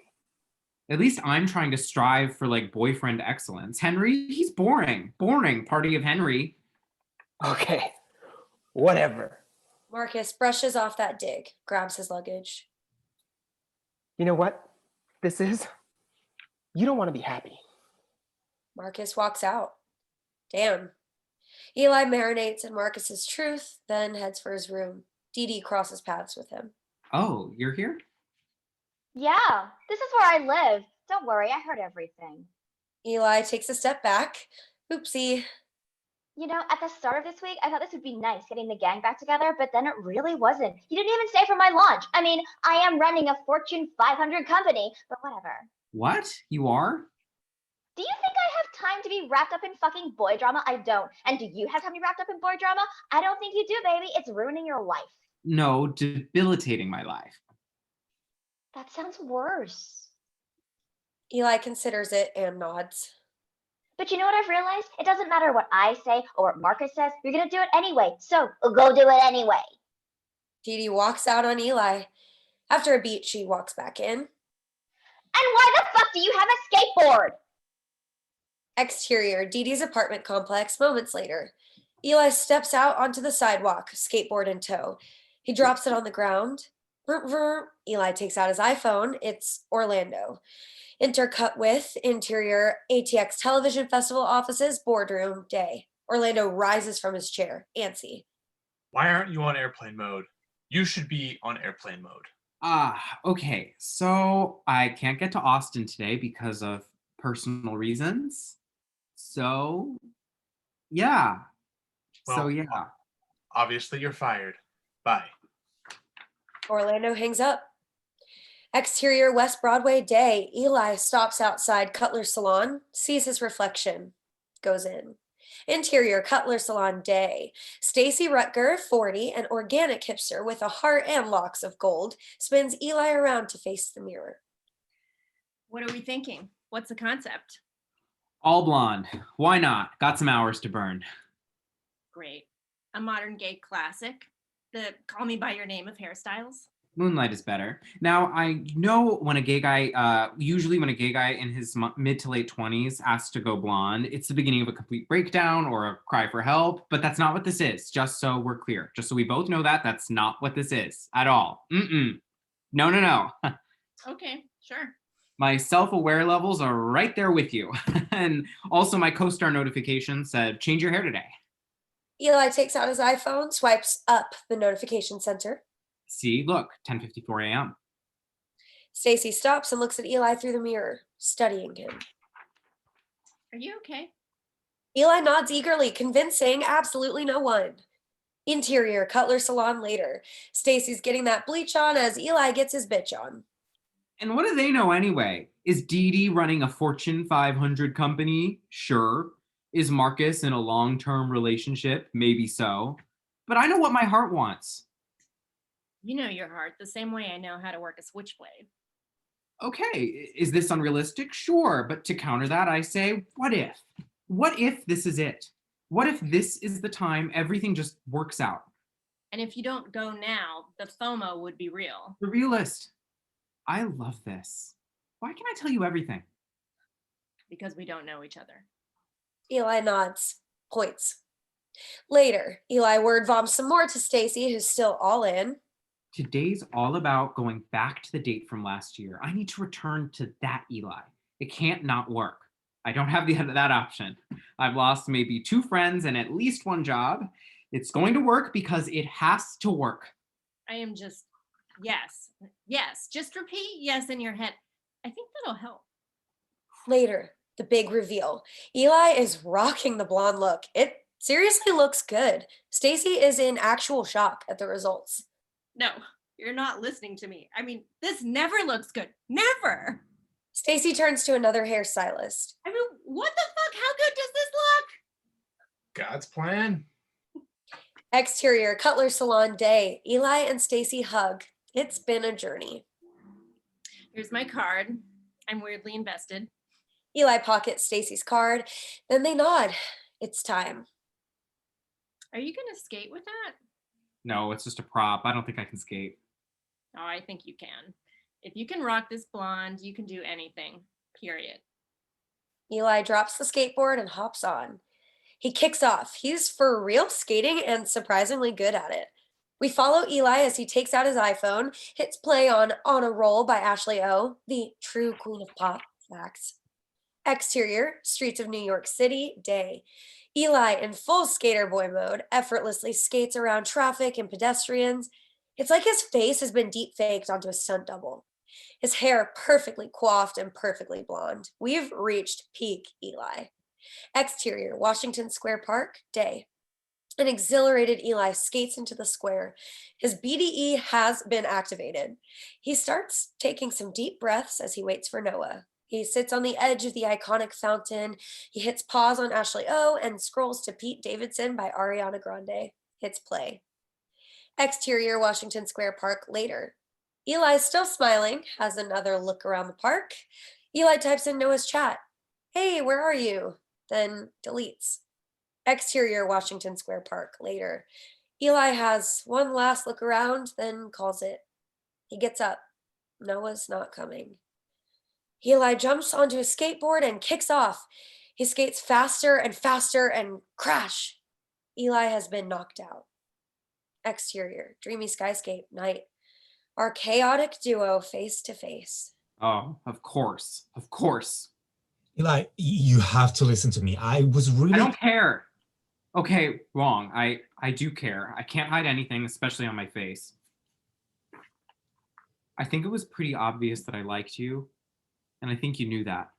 At least I'm trying to strive for like boyfriend excellence. Henry, he's boring. Boring, party of Henry. Okay, whatever. Marcus brushes off that dig, grabs his luggage. You know what this is? You don't want to be happy. Marcus walks out. Damn. Eli marinates in Marcus's truth, then heads for his room. Didi crosses paths with him. Oh, you're here? Yeah, this is where I live. Don't worry, I heard everything. Eli takes a step back. Oopsie. You know, at the start of this week, I thought this would be nice getting the gang back together, but then it really wasn't. You didn't even stay for my launch. I mean, I am running a Fortune 500 company, but whatever. What? You are? Do you think I have time to be wrapped up in fucking boy drama? I don't. And do you have time to be wrapped up in boy drama? I don't think you do, baby. It's ruining your life. No, debilitating my life. That sounds worse. Eli considers it and nods. But you know what I've realized? It doesn't matter what I say or what Marcus says. You're going to do it anyway. So go do it anyway. Didi walks out on Eli. After a beat, she walks back in. And why the fuck do you have a skateboard? Exterior, Didi's apartment complex, moments later. Eli steps out onto the sidewalk, skateboard in tow. He drops it on the ground. Vroom, vroom. Eli takes out his iPhone. It's Orlando. Intercut with interior ATX Television Festival offices, boardroom, day. Orlando rises from his chair, antsy. Why aren't you on airplane mode? You should be on airplane mode. Okay. So I can't get to Austin today because of personal reasons. So, yeah. Well, obviously you're fired. Bye. Orlando hangs up. Exterior West Broadway, day. Eli stops outside Cutler Salon, sees his reflection, goes in. Interior Cutler Salon, day. Stacey Rutger, 40, an organic hipster with a heart and locks of gold, spins Eli around to face the mirror. What are we thinking? What's the concept? All blonde. Why not? Got some hours to burn. Great. A modern gay classic. The Call Me By Your Name of hairstyles. Moonlight is better. Now, I know when a gay guy, usually when a gay guy in his mid to late 20s asks to go blonde, it's the beginning of a complete breakdown or a cry for help, but that's not what this is, just so we're clear. Just so we both know that, that's not what this is at all. No. Okay, sure. My self-aware levels are right there with you. And also my co-star notification said, change your hair today. Eli takes out his iPhone, swipes up the notification center. See, look, 10:54 a.m. Stacey stops and looks at Eli through the mirror, studying him. Are you okay? Eli nods eagerly, convincing absolutely no one. Interior, Cutler Salon later. Stacey's getting that bleach on as Eli gets his bitch on. And what do they know anyway? Is Didi running a Fortune 500 company? Sure. Is Marcus in a long-term relationship? Maybe so. But I know what my heart wants. You know your heart the same way I know how to work a switchblade. Okay, is this unrealistic? Sure, but to counter that, I say, what if? What if this is it? What if this is the time everything just works out? And if you don't go now, the FOMO would be real. The realist. I love this. Why can't I tell you everything? Because we don't know each other. Eli nods, points. Later, Eli word voms some more to Stacey, who's still all in. Today's all about going back to the date from last year. I need to return to that Eli. It can't not work. I don't have that option. I've lost maybe 2 friends and at least 1 job. It's going to work because it has to work. I am just, yes. Just repeat yes in your head. I think that'll help. Later, the big reveal. Eli is rocking the blonde look. It seriously looks good. Stacey is in actual shock at the results. No, you're not listening to me. I mean, this never looks good. Never. Stacey turns to another hairstylist. I mean, what the fuck? How good does this look? God's plan. Exterior Cutler Salon day. Eli and Stacey hug. It's been a journey. Here's my card. I'm weirdly invested. Eli pockets Stacey's card. Then they nod. It's time. Are you gonna skate with that? No, it's just a prop. I don't think I can skate. Oh, I think you can. If you can rock this blonde, you can do anything. Period. Eli drops the skateboard and hops on. He kicks off. He's for real skating and surprisingly good at it. We follow Eli as he takes out his iPhone, hits play on a Roll by Ashley O, the true queen of pop facts. Exterior, streets of New York City, day. Eli, in full skater boy mode, effortlessly skates around traffic and pedestrians. It's like his face has been deep faked onto a stunt double. His hair perfectly coiffed and perfectly blonde. We've reached peak Eli. Exterior, Washington Square Park, day. An exhilarated Eli skates into the square. His BDE has been activated. He starts taking some deep breaths as he waits for Noah. He sits on the edge of the iconic fountain. He hits pause on Ashley O and scrolls to Pete Davidson by Ariana Grande. Hits play. Exterior, Washington Square Park, later. Eli's still smiling, has another look around the park. Eli types in Noah's chat. Hey, where are you? Then deletes. Exterior, Washington Square Park, later. Eli has one last look around, then calls it. He gets up. Noah's not coming. Eli jumps onto his skateboard and kicks off. He skates faster and faster and crash. Eli has been knocked out. Exterior, dreamy skyscape, night. Our chaotic duo face to face. Oh, of course. Of course. Eli, you have to listen to me. I was really. I don't care. Okay, wrong. I do care. I can't hide anything, especially on my face. I think it was pretty obvious that I liked you, and I think you knew that.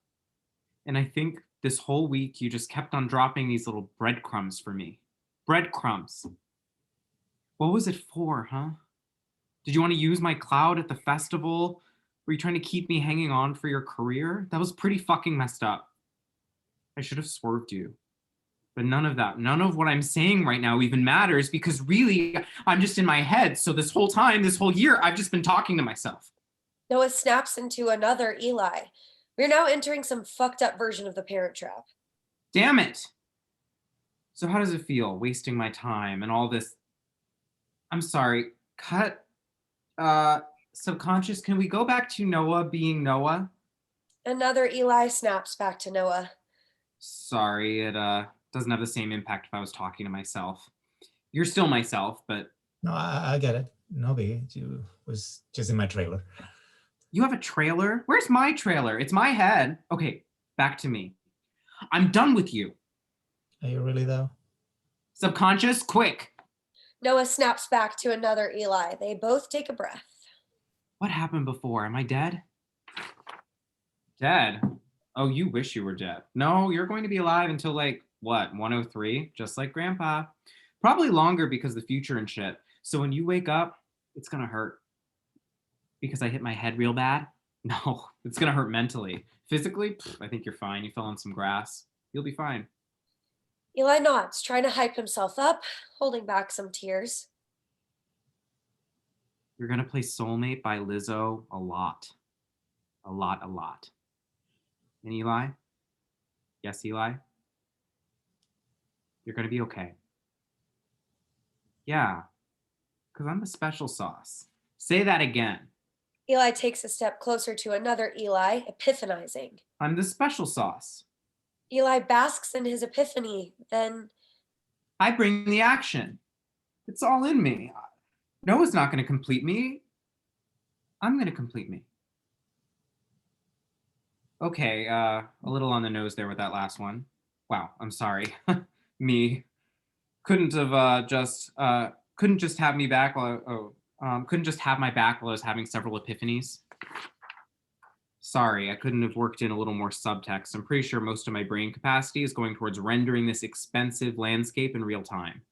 And I think this whole week you just kept on dropping these little breadcrumbs for me. Breadcrumbs. What was it for, huh? Did you want to use my cloud at the festival? Were you trying to keep me hanging on for your career? That was pretty fucking messed up. I should have swerved you. But none of that, none of what I'm saying right now even matters because really, I'm just in my head. So this whole time, this whole year, I've just been talking to myself. Noah snaps into another Eli. We're now entering some fucked up version of the Parent Trap. Damn it. So how does it feel, wasting my time and all this? I'm sorry, cut. Subconscious, can we go back to Noah being Noah? Another Eli snaps back to Noah. Sorry, it doesn't have the same impact if I was talking to myself. You're still myself, but... No, I get it. No biggie. You was just in my trailer. You have a trailer? Where's my trailer? It's my head. Okay, back to me. I'm done with you. Are you really, though? Subconscious, quick. Noah snaps back to another Eli. They both take a breath. What happened before? Am I dead? Dead? Oh, you wish you were dead. No, you're going to be alive until like, what, 103? Just like Grandpa. Probably longer because of the future and shit. So when you wake up, it's gonna hurt. Because I hit my head real bad? No, it's gonna hurt mentally. Physically, I think you're fine. You fell on some grass. You'll be fine. Eli nods, trying to hype himself up, holding back some tears. You're gonna play Soulmate by Lizzo a lot. A lot, a lot. And Eli? Yes, Eli? You're gonna be okay. Yeah, because I'm the special sauce. Say that again. Eli takes a step closer to another Eli, epiphanizing. I'm the special sauce. Eli basks in his epiphany, then... I bring the action. It's all in me. Noah's not going to complete me. I'm going to complete me. Okay, a little on the nose there with that last one. Wow, I'm sorry. Me. Couldn't just have me back while couldn't just have my back while I was having several epiphanies. Sorry, I couldn't have worked in a little more subtext. I'm pretty sure most of my brain capacity is going towards rendering this expensive landscape in real time.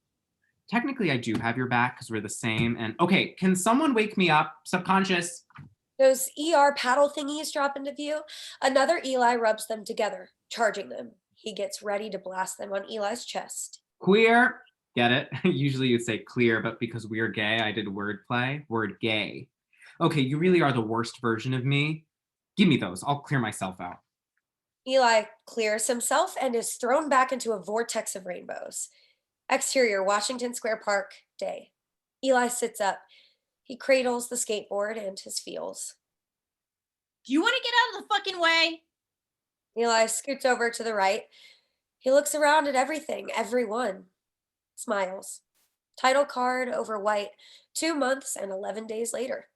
Technically, I do have your back because we're the same. And okay, can someone wake me up? Subconscious. Those ER paddle thingies drop into view. Another Eli rubs them together, charging them. He gets ready to blast them on Eli's chest. Queer. Get it? Usually you'd say clear, but because we're gay, I did wordplay. Word gay. Okay, you really are the worst version of me. Give me those. I'll clear myself out. Eli clears himself and is thrown back into a vortex of rainbows. Exterior, Washington Square Park, day. Eli sits up. He cradles the skateboard and his feels. Do you want to get out of the fucking way? Eli scoots over to the right. He looks around at everything, everyone. Smiles. Title card over white, 2 months and 11 days later.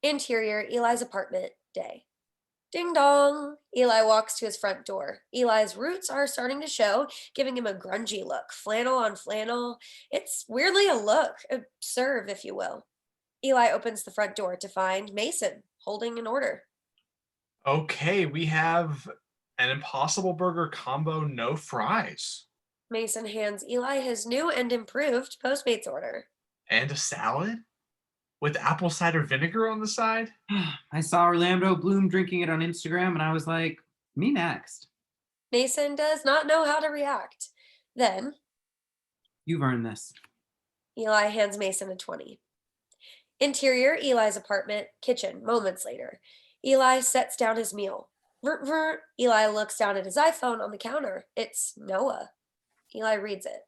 Interior, Eli's apartment, day. Ding dong. Eli walks to his front door. Eli's roots are starting to show, giving him a grungy look. Flannel on flannel. It's weirdly a look, a serve, if you will. Eli opens the front door to find Mason holding an order. Okay, we have an Impossible Burger combo, no fries. Mason hands Eli his new and improved Postmates order. And a salad? With apple cider vinegar on the side? I saw Orlando Bloom drinking it on Instagram and I was like, me next. Mason does not know how to react. Then, You've earned this. Eli hands Mason a 20. Interior, Eli's apartment, kitchen, moments later. Eli sets down his meal. Vrt, vrt. Eli looks down at his iPhone on the counter. It's Noah. Eli reads it.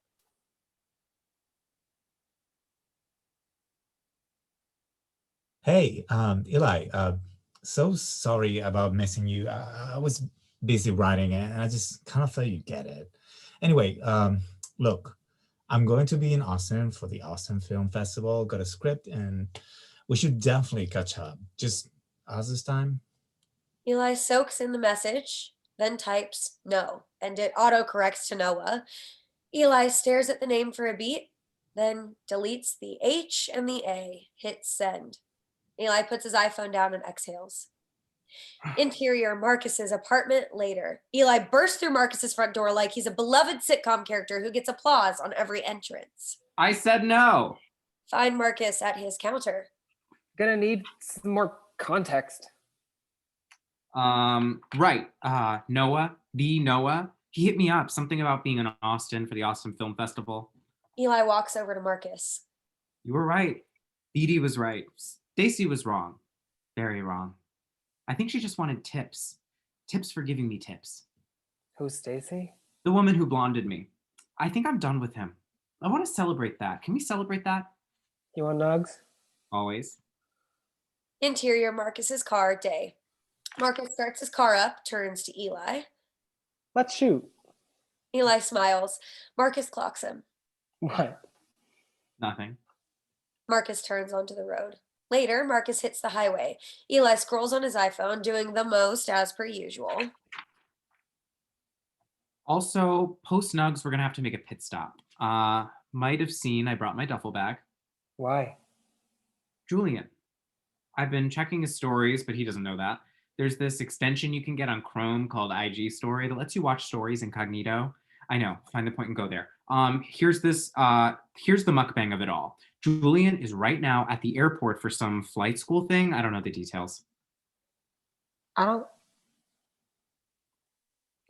Hey, Eli, so sorry about missing you. I was busy writing and I just kind of thought you get it. Anyway, look, I'm going to be in Austin for the Austin Film Festival, got a script, and we should definitely catch up. Just us this time. Eli soaks in the message, then types no, and it autocorrects to Noah. Eli stares at the name for a beat, then deletes the H and the A, hits send. Eli puts his iPhone down and exhales. Interior, Marcus's apartment later. Eli bursts through Marcus's front door like he's a beloved sitcom character who gets applause on every entrance. I said no. Find Marcus at his counter. Gonna need some more context. Right. Noah, he hit me up, something about being in Austin for the Austin Film Festival. Eli walks over to Marcus. You were right. Didi was right. Stacey was wrong. Very wrong. I think she just wanted tips. Tips for giving me tips. Who's Stacey? The woman who blonded me. I think I'm done with him. I want to celebrate that. Can we celebrate that? You want nugs? Always. Interior, Marcus's car, day. Marcus starts his car up, turns to Eli. Let's shoot. Eli smiles. Marcus clocks him. What? Nothing. Marcus turns onto the road. Later, Marcus hits the highway. Eli scrolls on his iPhone, doing the most as per usual. Also, post nugs, we're going to have to make a pit stop. Might have seen I brought my duffel bag. Why? Julian. I've been checking his stories, but he doesn't know that. There's this extension you can get on Chrome called IG Story that lets you watch stories incognito. I know, find the point and go there. Here's the mukbang of it all. Julian is right now at the airport for some flight school thing. I don't know the details. I don't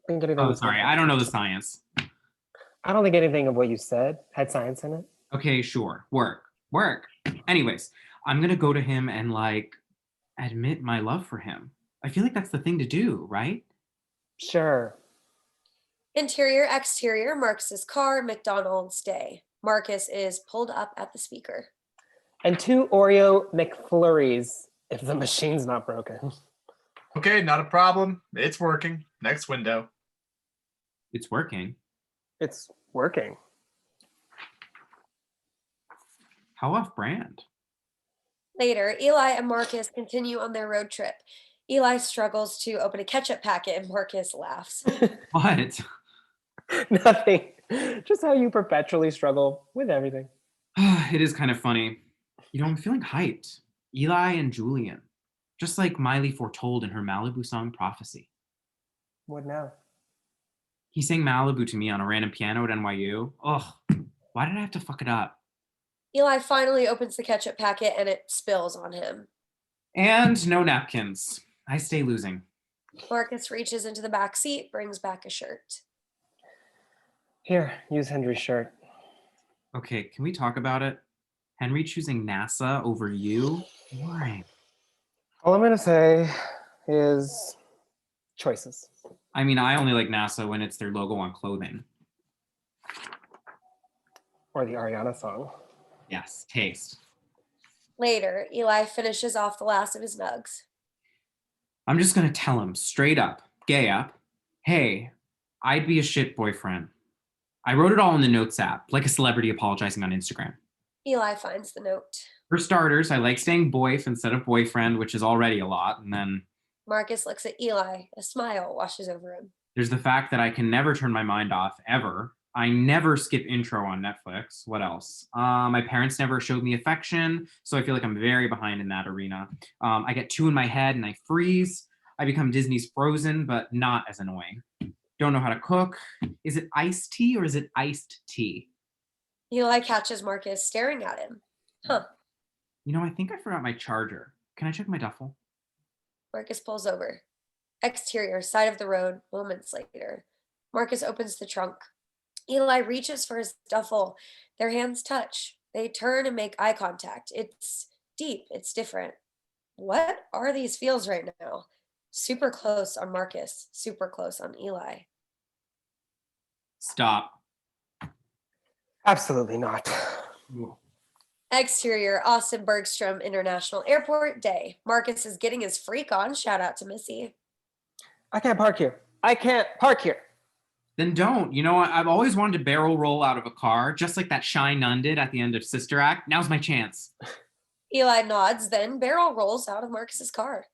think anything. Oh, sorry, I don't know the science. I don't think anything of what you said had science in it. Okay, sure, work. Anyways, I'm gonna go to him and like admit my love for him. I feel like that's the thing to do, right? Sure. Interior, exterior, Marcus's car, McDonald's, day. Marcus is pulled up at the speaker. And 2 Oreo McFlurries if the machine's not broken. Okay, not a problem. It's working. Next window. It's working. It's working. How off-brand? Later, Eli and Marcus continue on their road trip. Eli struggles to open a ketchup packet and Marcus laughs. What? Nothing. Just how you perpetually struggle with everything. It is kind of funny. You know, I'm feeling hyped. Eli and Julian. Just like Miley foretold in her Malibu song Prophecy. What now? He sang Malibu to me on a random piano at NYU. Ugh, why did I have to fuck it up? Eli finally opens the ketchup packet and it spills on him. And no napkins. I stay losing. Marcus reaches into the back seat, brings back a shirt. Here, use Henry's shirt. Okay, can we talk about it? Henry choosing NASA over you? Boring. All I'm gonna say is choices. I mean, I only like NASA when it's their logo on clothing. Or the Ariana song. Yes, taste. Later, Eli finishes off the last of his nugs. I'm just gonna tell him straight up, gay up, hey, I'd be a shit boyfriend. I wrote it all in the notes app, like a celebrity apologizing on Instagram. Eli finds the note. For starters, I like saying boyf instead of boyfriend, which is already a lot. And then Marcus looks at Eli. A smile washes over him. there's the fact that I can never turn my mind off, ever. I never skip intro on Netflix. What else? My parents never showed me affection, so I feel like I'm very behind in that arena. I get two in my head and I freeze. I become Disney's Frozen, but not as annoying. Don't know how to cook. Is it iced tea or is it iced tea? Eli catches Marcus staring at him. Huh. You know, I think I forgot my charger. Can I check my duffel? Marcus pulls over. Exterior, side of the road, moments later. Marcus opens the trunk. Eli reaches for his duffel. Their hands touch. They turn and make eye contact. It's deep. It's different. What are these feels right now? Super close on Marcus. Super close on Eli. Stop. Absolutely not. Exterior, Austin Bergstrom International Airport day. Marcus is getting his freak on. Shout out to Missy. I can't park here. I can't park here. Then don't. You know, I've always wanted to barrel roll out of a car, just like that shy nun did at the end of Sister Act. Now's my chance. Eli nods, then barrel rolls out of Marcus's car.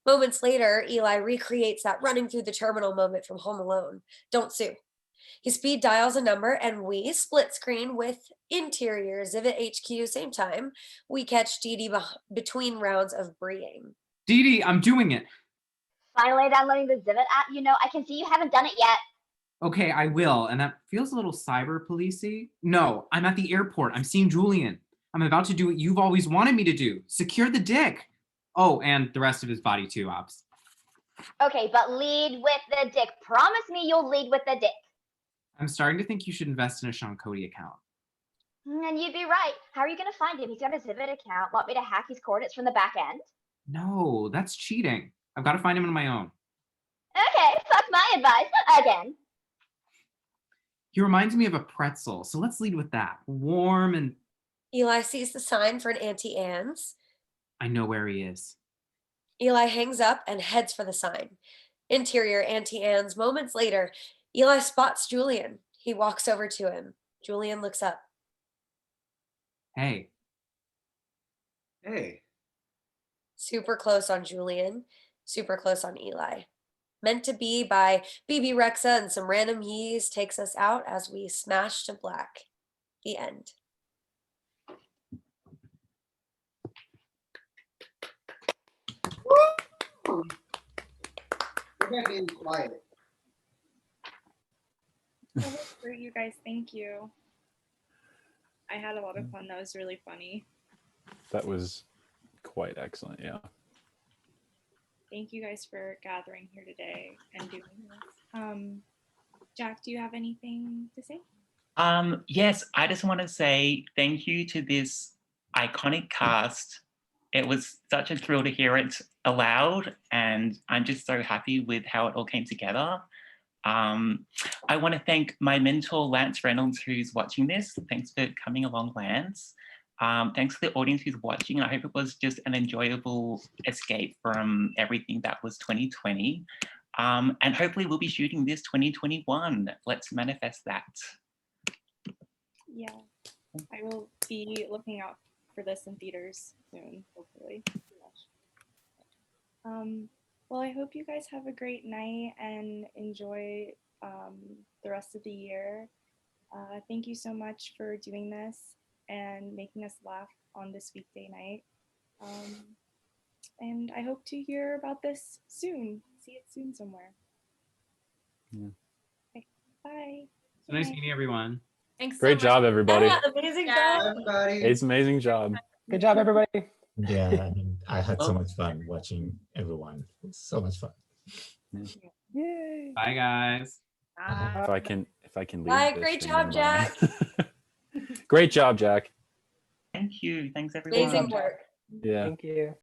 Moments later, Eli recreates that running through the terminal moment from Home Alone. Don't sue. He speed dials a number and we split screen with interior Zivit HQ same time. We catch Didi between rounds of breeing. Didi, I'm doing it. Finally downloading the Zivit app. You know, I can see you haven't done it yet. Okay, I will. And that feels a little cyber policey. No, I'm at the airport. I'm seeing Julian. I'm about to do what you've always wanted me to do. Secure the dick. Oh, and the rest of his body too, Ops. Okay, but lead with the dick. Promise me you'll lead with the dick. I'm starting to think you should invest in a Sean Cody account. And you'd be right. How are you going to find him? He's got a Zivit account. Want me to hack his coordinates from the back end? No, that's cheating. I've got to find him on my own. Okay, fuck my advice. Again. He reminds me of a pretzel, so let's lead with that. Warm and... Eli sees the sign for an Auntie Anne's. I know where he is. Eli hangs up and heads for the sign. Interior Auntie Anne's. Moments later, Eli spots Julian. He walks over to him. Julian looks up. Hey. Hey. Super close on Julian. Super close on Eli. Meant to Be by BB Rexa and some random yees takes us out as we smash to black. The end. Woo! We're being quiet. That was great, you guys. Thank you. I had a lot of fun. That was really funny. That was quite excellent, yeah. Thank you guys for gathering here today and doing this. Jack, do you have anything to say? Yes, I just want to say thank you to this iconic cast. It was such a thrill to hear it aloud, and I'm just so happy with how it all came together. I want to thank my mentor, Lance Reynolds, who's watching this. Thanks for coming along, Lance. Thanks to the audience who's watching. I hope it was just an enjoyable escape from everything that was 2020. And hopefully we'll be shooting this 2021. Let's manifest that. Yeah, I will be looking out for this in theaters soon, hopefully. Well, I hope you guys have a great night and enjoy the rest of the year. Thank you so much for doing this and making us laugh on this weekday night. And I hope to hear about this soon. See it soon somewhere. Yeah. Okay, bye. So nice meeting everyone. Thanks. Great job, everybody. Amazing Yeah. job. Everybody. It's an amazing job. Good job, everybody. Yeah, I mean, I had so much fun watching everyone. It was so much fun. Yay. Bye, guys. If I can leave. Bye, this great thing, job, never mind. Great job, Jack. Thank you. Thanks everyone. Amazing work. Yeah. Thank you.